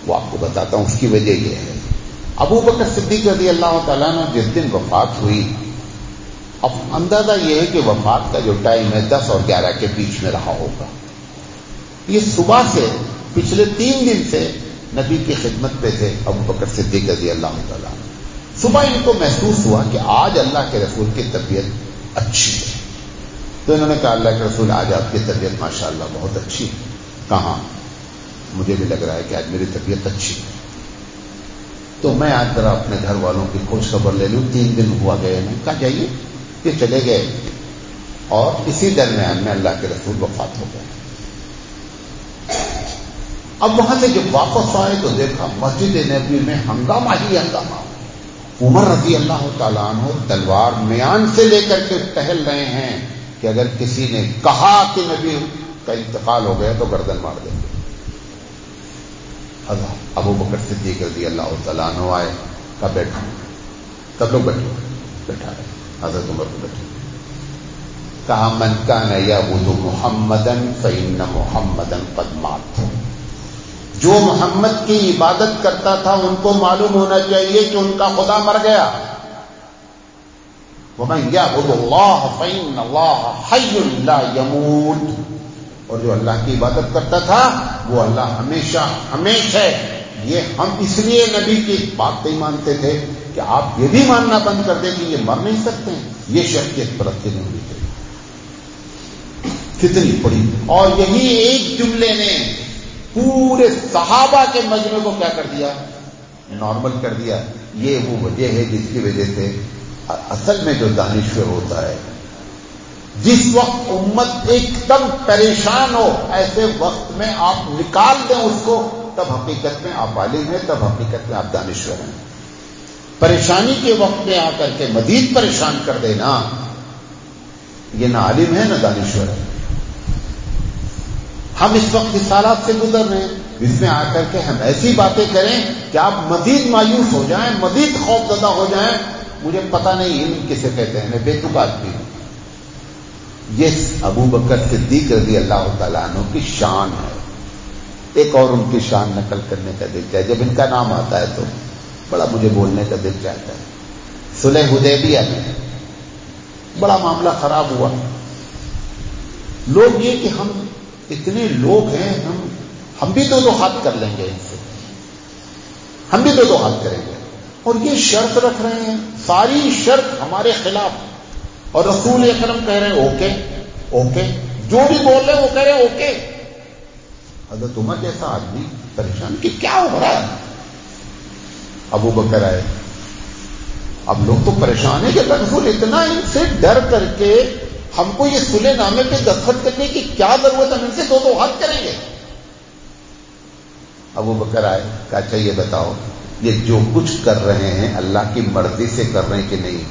وہ آپ کو بتاتا ہوں، اس کی وجہ یہ ہے۔ ابو بکر صدیق رضی اللہ تعالیٰ عنہ جس دن وفات ہوئی، اب اندازہ یہ ہے کہ وفات کا جو ٹائم ہے 10 اور 11 کے بیچ میں رہا ہوگا۔ یہ صبح سے پچھلے 3 دن سے نبی کی خدمت پہ تھے ابو بکر صدیق رضی اللہ تعالیٰ عنہ۔ صبح ان کو محسوس ہوا کہ آج اللہ کے رسول کی طبیعت اچھی ہے، تو انہوں نے کہا اللہ کے رسول آج آپ کی طبیعت ماشاءاللہ بہت اچھی ہے۔ کہاں؟ مجھے بھی لگ رہا ہے کہ آج میری طبیعت اچھی ہے، تو میں آج ذرا اپنے گھر والوں کی کھوج خبر لے لوں، 3 دن ہوا گئے ہیں۔ کہا جائیے۔ یہ چلے گئے اور اسی درمیان میں اللہ کے رسول وفات ہو گئے۔ اب وہاں سے جب واپس آئے تو دیکھا مسجد نبوی میں ہنگامہ ہی ہنگامہ۔ عمر رضی اللہ تعالیٰ عنہ تلوار میان سے لے کر کے ٹہل رہے ہیں کہ اگر کسی نے کہا کہ نبی کا انتقال ہو گیا تو گردن مار دیں گے۔ ابو بکر صدیق رضی اللہ تعالیٰ عنہ آئے، کہا بیٹھو، سب لوگ بیٹھو، بیٹھا رہے، حضرت عمر کو بیٹھے، کہا من کان یعبد محمدا فإن محمدا قد مات۔ جو محمد کی عبادت کرتا تھا ان کو معلوم ہونا چاہیے کہ ان کا خدا مر گیا. وَمَن يَعْبُدُ اللَّهَ فَإِنَّ اللَّهَ حَيٌّ لَا يَمُوتُ. اور جو اللہ کی عبادت کرتا تھا وہ اللہ ہمیشہ ہمیشہ ہے. یہ ہم اس لیے نبی کی بات نہیں مانتے تھے کہ آپ یہ بھی ماننا بند کر دیں کہ یہ مر نہیں سکتے ہیں. یہ شخصیت پرستی نہیں ہوئی تھی. کتنی بڑی. اور یہی ایک جملے نے پورے صحابہ کے مجمع کو کیا کر دیا؟ نارمل کر دیا. یہ وہ وجہ ہے جس کی وجہ سے اصل میں جو دانشور ہوتا ہے، جس وقت امت ایک دم پریشان ہو ایسے وقت میں آپ نکال دیں اس کو، تب حقیقت میں آپ عالم ہیں، تب حقیقت میں آپ دانشور ہیں. پریشانی کے وقت میں آ کر کے مزید پریشان کر دینا، یہ نہ عالم ہے نہ دانشور ہے. ہم اس وقت اس حالات سے گزر رہے ہیں، اس میں آ کر کے ہم ایسی باتیں کریں کہ آپ مزید مایوس ہو جائیں، مزید خوف زدہ ہو جائیں. مجھے پتہ نہیں علم کسے کہتے ہیں، میں بے تک آدمی ہوں. یہ ابو بکر صدیق رضی اللہ تعالیٰ عنہ کی شان ہے. ایک اور ان کی شان نقل کرنے کا دل چاہے، جب ان کا نام آتا ہے تو بڑا مجھے بولنے کا دل چاہتا ہے. صلح حدیبیہ میں بڑا معاملہ خراب ہوا. لوگ یہ کہ ہم اتنے لوگ ہیں، ہم بھی دو ہاتھ کر لیں گے ان سے، ہم بھی دو ہاتھ کریں گے. اور یہ شرط رکھ رہے ہیں، ساری شرط ہمارے خلاف. اور رسول اکرم کہہ رہے ہیں اوکے اوکے، جو بھی بول رہے ہیں وہ کہہ رہے ہیں اوکے. حضرت عمر جیسا آدمی پریشان کہ کیا ہو رہا ہے. ابو بکر آئے. اب لوگ تو پریشان ہیں کہ رسول اتنا ان سے ڈر کر کے ہم کو یہ صلح نامے پہ دستخط کرنے کی کیا ضرورت ہے، ہم ان سے دو ہاتھ کریں گے. ابو بکر آئے، کہا اچھا یہ بتاؤ یہ جو کچھ کر رہے ہیں اللہ کی مرضی سے کر رہے ہیں کہ نہیں؟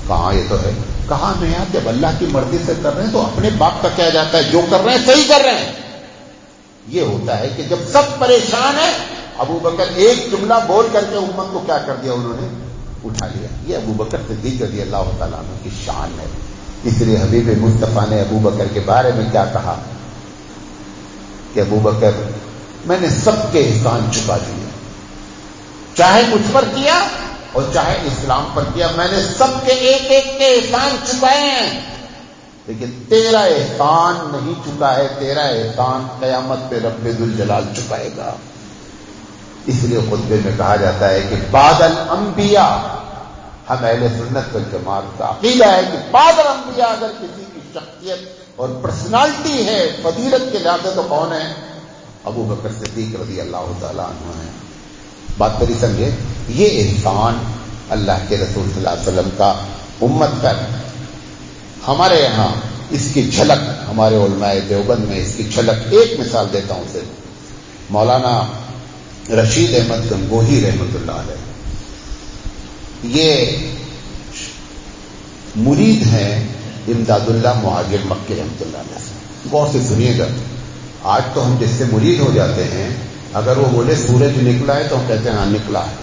کہاں یہ تو ہے. کہاں میں یار جب اللہ کی مرضی سے کر رہے ہیں تو اپنے باپ کا کیا جاتا ہے، جو کر رہے ہیں صحیح کر رہے ہیں. یہ ہوتا ہے کہ جب سب پریشان ہیں، ابو بکر ایک جملہ بول کر کے امت کو کیا کر دیا، انہوں نے اٹھا لیا. یہ ابو بکر صدیق رضی اللہ تعالیٰ عنہ کی شان ہے. اس لیے حبیب مصطفیٰ نے ابو بکر کے بارے میں کیا کہا کہ ابو بکر میں نے سب کے احسان چکا دیے، چاہے مجھ پر کیا اور چاہے اسلام پر کیا، میں نے سب کے ایک ایک کے احسان چکائے ہیں، لیکن تیرا احسان نہیں چکا ہے. تیرا احسان قیامت پہ رب ذوالجلال چکائے گا. اس لیے خطبے میں کہا جاتا ہے کہ بعد الانبیاء، ہم اہل سنت والجماعت کا عقیدہ ہے کہ بعد الانبیاء اگر کسی کی شخصیت اور پرسنالٹی ہے فضیلت کے لحاظ سے تو کون ہے؟ ابو بکر صدیق رضی اللہ تعالیٰ عنہ ہے. بات کری سمجھے. یہ احسان اللہ کے رسول صلی اللہ علیہ وسلم کا امت پر. ہمارے یہاں اس کی جھلک، ہمارے علماء دیوبند میں اس کی جھلک، ایک مثال دیتا ہوں سے. مولانا رشید احمد گنگوہی رحمۃ اللہ علیہ، یہ مرید ہیں امداد اللہ مہاجر مکی رحمۃ اللہ علیہ سے. غور سے سنیے گا. آج تو ہم جس سے مرید ہو جاتے ہیں، اگر وہ بولے سورج نکلا ہے تو ہم کہتے ہیں ہاں نکلا ہے،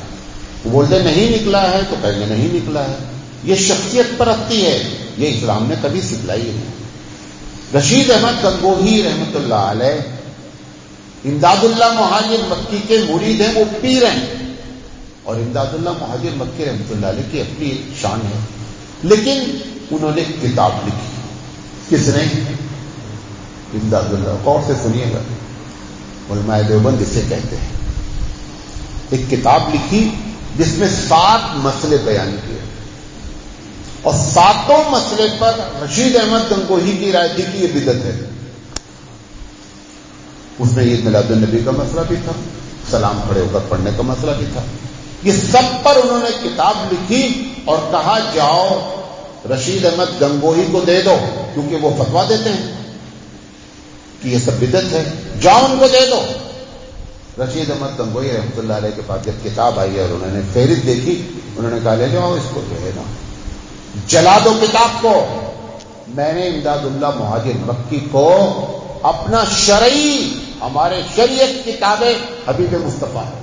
وہ بولتے نہیں نکلا ہے تو کہیں گے نہیں نکلا ہے. یہ شخصیت پرستی ہے، یہ اسلام نے کبھی سکھلائی ہے. رشید احمد گنگوہی رحمۃ اللہ علیہ امداد اللہ مہاجر مکی کے مرید ہیں، وہ پیر ہیں. اور امداد اللہ مہاجر مکی رحمۃ اللہ علیہ کی اپنی شان ہے. لیکن انہوں نے کتاب لکھی. کس نے؟ امداد اللہ. غور سے سنیے گا. علماء دیوبند اسے کہتے ہیں. ایک کتاب لکھی جس میں 7 مسئلے بیان کیے، اور 7 مسئلے پر رشید احمد گنگوہی کی رائے تھی کہ یہ بدعت ہے. اس میں عید میلاد النبی کا مسئلہ بھی تھا، سلام کھڑے ہو کر پڑھنے کا مسئلہ بھی تھا. یہ سب پر انہوں نے کتاب لکھی اور کہا جاؤ رشید احمد گنگوہی کو دے دو، کیونکہ وہ فتویٰ دیتے ہیں کہ یہ سب بدعت ہے، جاؤ ان کو دے دو. رشید احمد گنگوہی رحمۃ اللہ علیہ کے پاس جب کتاب آئی اور انہوں نے فہرست دیکھی، انہوں نے کہا لے جاؤ اس کو، جو ہے نا جلا دو کتاب کو. میں نے امداد اللہ مہاجر مکی کو اپنا شرعی، ہمارے شریعت کتابیں حبیب مصطفیٰ ہے،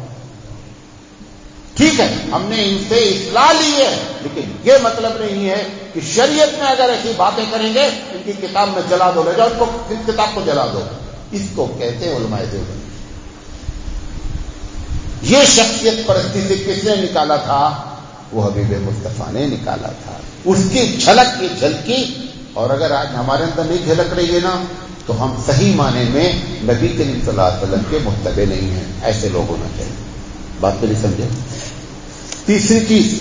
ٹھیک ہے ہم نے ان سے اصلاح لی ہے، لیکن یہ مطلب نہیں ہے کہ شریعت میں اگر ایسی باتیں کریں گے ان کی کتاب میں جلا دو، لے جاؤ اس کو، اس کتاب کو جلا دو. اس کو کہتے ہیں علماء دیوبند. یہ شخصیت پرستی سے کس نے نکالا تھا؟ وہ حبیب مصطفیٰ نے نکالا تھا. اس کی جھلک یہ جھلکی، اور اگر آج ہمارے اندر نہیں جھلک رہی ہے نا تو ہم صحیح معنی میں نبی کریم صلی اللہ علیہ وسلم کے متبع نہیں ہیں. ایسے لوگ ہونا چاہیے. بات میری سمجھے؟ تیسری چیز،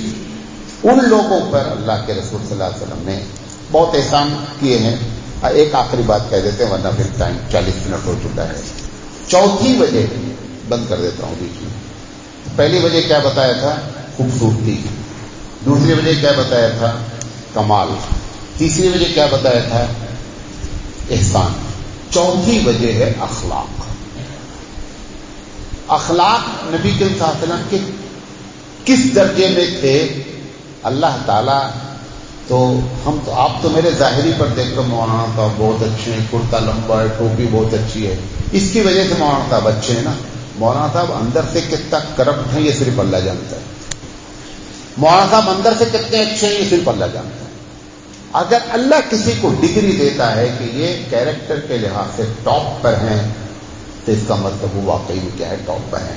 ان لوگوں پر اللہ کے رسول صلی اللہ علیہ وسلم نے بہت احسان کیے ہیں. ایک آخری بات کہہ دیتے ہیں ورنہ پھر ٹائم 40 منٹ ہو چکا ہے. چوتھی وجہ بند کر دیتا ہوں بیچ میں. پہلی وجہ کیا بتایا تھا؟ خوبصورتی. دوسری وجہ کیا بتایا تھا؟ کمال. تیسری وجہ کیا بتایا تھا؟ احسان. چوتھی وجہ ہے اخلاق. اخلاق نبی کریم صلی اللہ علیہ وسلم کے کس درجے میں تھے؟ اللہ تعالیٰ تو آپ تو میرے ظاہری پر دیکھ کر مولانا صاحب بہت اچھے ہیں، کرتا لمبا ہے، ٹوپی بہت اچھی ہے، اس کی وجہ سے مولانا صاحب اچھے ہیں نا. مولانا صاحب اندر سے کتنا کرپٹ ہیں یہ صرف اللہ جانتا ہے. مولانا صاحب اندر سے کتنے اچھے ہیں یہ صرف اللہ جانتا ہے. اگر اللہ کسی کو ڈگری دیتا ہے کہ یہ کیریکٹر کے لحاظ سے ٹاپ پر ہیں تو اس کا مطلب وہ واقعی میں کیا ہے؟ ٹاپ پر ہیں.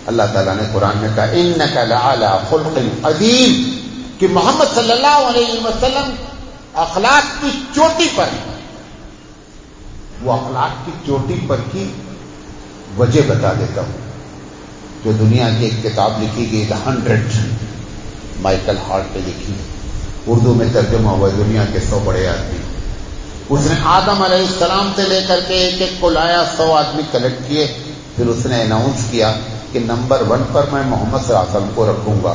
اللہ تعالیٰ نے قرآن میں کہا انک لعلی خلق عظیم، کہ محمد صلی اللہ علیہ وسلم اخلاق کی چوٹی پر ہیں. وہ اخلاق کی چوٹی پر کی وجہ بتا دیتا ہوں. جو دنیا کی ایک کتاب لکھی گئی 100 مائیکل ہارٹ نے لکھی، اردو میں ترجمہ ہوا ہے دنیا کے 100 بڑے آدمی. اس نے آدم علیہ السلام سے لے کر کے ایک ایک کو لایا، 100 آدمی کلیکٹ کیے. پھر اس نے اناؤنس کیا کہ نمبر 1 پر میں محمد صلی اللہ علیہ وسلم کو رکھوں گا.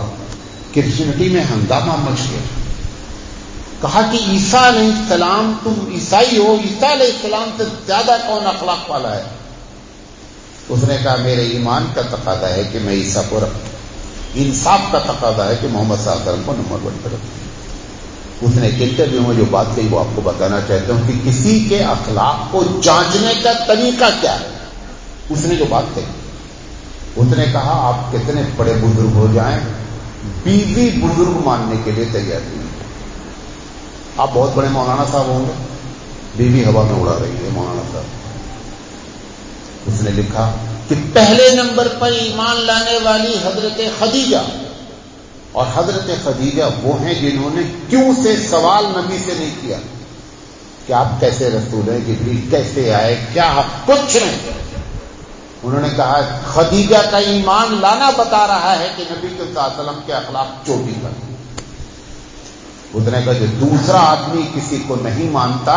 کرسچینٹی میں ہنگامہ مچ گیا. کہا کہ عیسیٰ علیہ السلام، تم عیسائی ہو، عیسیٰ علیہ السلام سے زیادہ کون اخلاق والا ہے؟ اس نے کہا میرے ایمان کا تقاضا ہے کہ میں عیسیٰ کو رکھوں، انصاف کا تقاضا ہے کہ محمد صلی اللہ علیہ وسلم کو نمبر 1 پر رکھوں. اس نے ایک انٹرویو میں جو بات کہی وہ آپ کو بتانا چاہتا ہوں کہ کسی کے اخلاق کو جانچنے کا طریقہ کیا ہے. اس نے جو بات کہی، اس نے کہا آپ کتنے بڑے بزرگ ہو جائیں، بیوی بزرگ ماننے کے لیے تیار نہیں. آپ بہت بڑے مولانا صاحب ہوں گے، بیوی ہوا میں اڑا رہی ہے مولانا صاحب. اس نے لکھا کہ پہلے نمبر پر ایمان لانے والی حضرت خدیجہ، اور حضرت خدیجہ وہ ہیں جنہوں نے کیوں سے سوال نبی سے نہیں کیا کہ آپ کیسے رسول ہیں، جبریل کیسے آئے، کیا کچھ نہیں. انہوں نے کہا خدیجہ کا ایمان لانا بتا رہا ہے کہ نبی صلی اللہ علیہ وسلم کے اخلاق چوٹی پر. اس نے کہا جو دوسرا آدمی کسی کو نہیں مانتا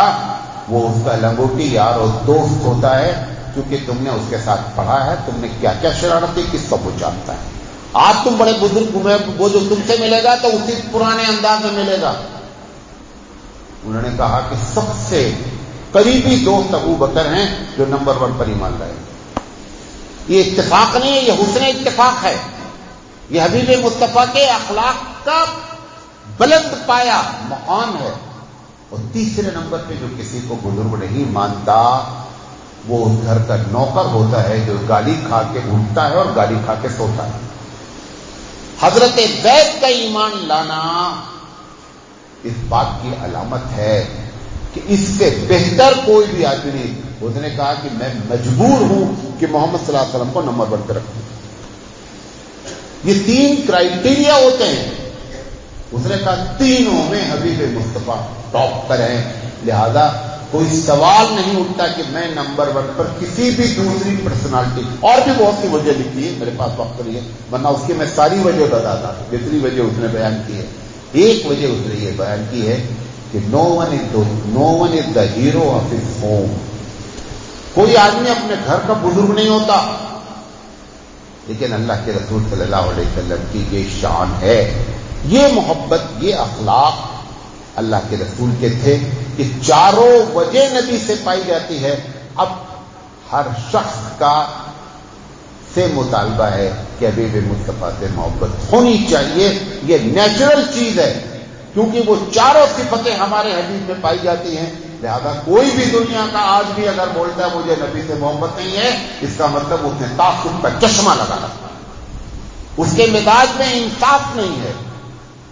وہ اس کا لنگوٹی یار اور دوست ہوتا ہے، کیونکہ تم نے اس کے ساتھ پڑھا ہے، تم نے کیا کیا شرارتیں کس کا وہ جانتا ہے. آج تم بڑے بزرگ ہوئے، وہ جو تم سے ملے گا تو اسی پرانے انداز میں ملے گا. انہوں نے کہا کہ سب سے قریبی دوست ابو بکر ہیں جو نمبر 1 پر ایمان لائے. یہ اتفاق نہیں ہے، یہ حسن اتفاق ہے. یہ حبیب مصطفیٰ کے اخلاق کا بلند پایا مقام ہے. اور تیسرے نمبر پہ جو کسی کو بزرگ نہیں مانتا وہ اس گھر کا نوکر ہوتا ہے جو گالی کھا کے اٹھتا ہے اور گالی کھا کے سوتا ہے. حضرت زید کا ایمان لانا اس بات کی علامت ہے کہ اس سے بہتر کوئی بھی آدمی نہیں. اس نے کہا کہ میں مجبور ہوں کہ محمد صلی اللہ علیہ وسلم کو نمبر 1 پہ رکھوں. یہ 3 کرائیٹیریا ہوتے ہیں. اس نے کہا تینوں میں حبیب مصطفیٰ ٹاپ پر ہیں، لہذا کوئی سوال نہیں اٹھتا کہ میں نمبر 1 پر کسی بھی دوسری پرسنالٹی. اور بھی بہت سی وجہ لکھی ہے، میرے پاس وقت نہیں ہے ورنہ اس کی میں ساری وجہ بتاتا جتنی وجہ اس نے بیان کی ہے. ایک وجہ اس نے یہ بیان کی ہے کہ no one is the hero of his home. کوئی آدمی اپنے گھر کا بزرگ نہیں ہوتا، لیکن اللہ کے رسول صلی اللہ علیہ وسلم کی یہ شان ہے، یہ محبت، یہ اخلاق اللہ کے رسول کے تھے. یہ چاروں وجہ نبی سے پائی جاتی ہے. اب ہر شخص کا سے مطالبہ ہے کہ حبیب مصطفیٰ سے محبت ہونی چاہیے. یہ نیچرل چیز ہے کیونکہ وہ چاروں صفتیں ہمارے حبیب میں پائی جاتی ہیں. لہذا کوئی بھی دنیا کا آج بھی اگر بولتا ہے مجھے نبی سے محبت نہیں ہے، اس کا مطلب اس نے تعصب کا چشمہ لگا رکھا، اس کے مزاج میں انصاف نہیں ہے.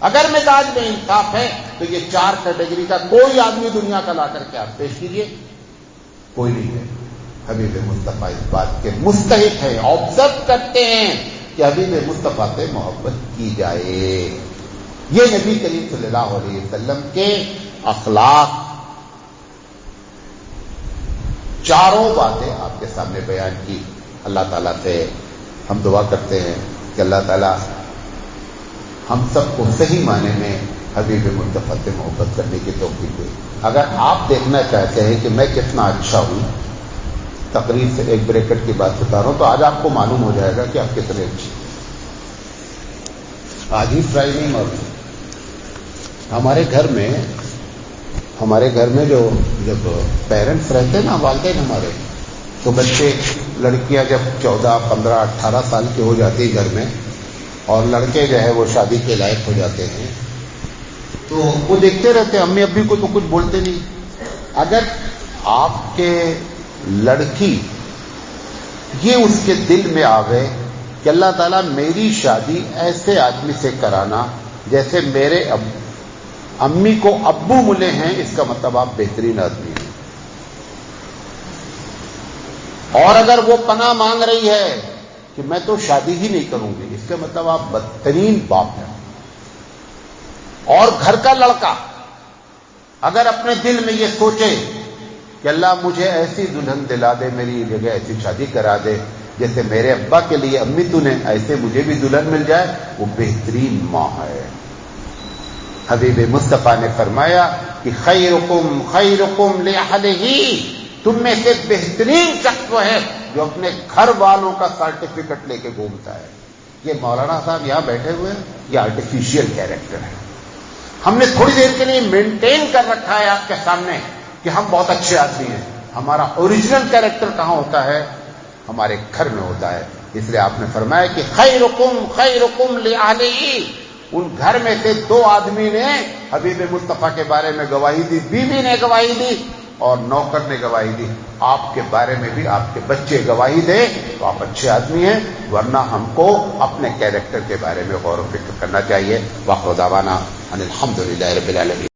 اگر مزاج میں انصاف ہے تو یہ 4 کیٹیگری کا کوئی آدمی دنیا کا لا کر کے آپ پیش کیجیے، کوئی نہیں ہے. حبیب مصطفیٰ اس بات کے مستحق ہیں، آبزرو کرتے ہیں کہ حبیب مصطفیٰ سے محبت کی جائے۔ یہ نبی کریم صلی اللہ علیہ وسلم کے اخلاق، چاروں باتیں آپ کے سامنے بیان کی۔ اللہ تعالیٰ سے ہم دعا کرتے ہیں کہ اللہ تعالیٰ ہم سب کو صحیح معنی میں حبیب مصطفیٰ سے محبت کرنے کی توفیق دے۔ اگر آپ دیکھنا چاہتے ہیں کہ میں کتنا اچھا ہوں، تقریر سے ایک بریکٹ کی بات بتا رہا ہوں، تو آج آپ کو معلوم ہو جائے گا کہ آپ کتنے اچھے۔ آج ہی ٹرائی نہیں معلوم۔ ہمارے گھر میں جو جب پیرنٹس رہتے ہیں نا، والدین ہمارے، تو بچے، لڑکیاں جب 14، 15، 18 سال کے ہو جاتی گھر میں، اور لڑکے جو ہے وہ شادی کے لائق ہو جاتے ہیں، تو وہ دیکھتے رہتے ہیں، امی ابی کو تو کچھ بولتے نہیں۔ اگر آپ کے لڑکی یہ اس کے دل میں آوے کہ اللہ تعالیٰ میری شادی ایسے آدمی سے کرانا جیسے میرے امی کو ابو ملے ہیں، اس کا مطلب آپ بہترین آدمی ہیں۔ اور اگر وہ پناہ مانگ رہی ہے کہ میں تو شادی ہی نہیں کروں گی، اس کا مطلب آپ بدترین باپ ہیں۔ اور گھر کا لڑکا اگر اپنے دل میں یہ سوچے کہ اللہ مجھے ایسی دلہن دلا دے، میری جگہ ایسی شادی کرا دے جیسے میرے ابا کے لیے امی تو نے، ایسے مجھے بھی دلہن مل جائے، وہ بہترین ماں ہے۔ حبیب مصطفیٰ نے فرمایا کہ خیرکم خیرکم لأہلہ، تم میں سے بہترین شخص وہ ہے جو اپنے گھر والوں کا سرٹیفکیٹ لے کے گھومتا ہے۔ یہ مولانا صاحب یہاں بیٹھے ہوئے ہیں، یہ آرٹیفیشیل کیریکٹر ہے۔ ہم نے تھوڑی دیر کے لیے مینٹین کر رکھا ہے آپ کے سامنے کہ ہم بہت اچھے آدمی ہیں۔ ہمارا اوریجنل کیریکٹر کہاں ہوتا ہے؟ ہمارے گھر میں ہوتا ہے۔ اس لیے آپ نے فرمایا کہ خیرکم خیرکم لأہلہ، ان گھر میں سے 2 آدمی نے حبیب مصطفیٰ کے بارے میں گواہی دی، بیوی نے گواہی دی اور نوکر نے گواہی دی۔ آپ کے بارے میں بھی آپ کے بچے گواہی دیں تو آپ اچھے آدمی ہیں، ورنہ ہم کو اپنے کیریکٹر کے بارے میں غور و فکر کرنا چاہیے۔ وآخر دعوانا ان الحمد للہ رب العالمین۔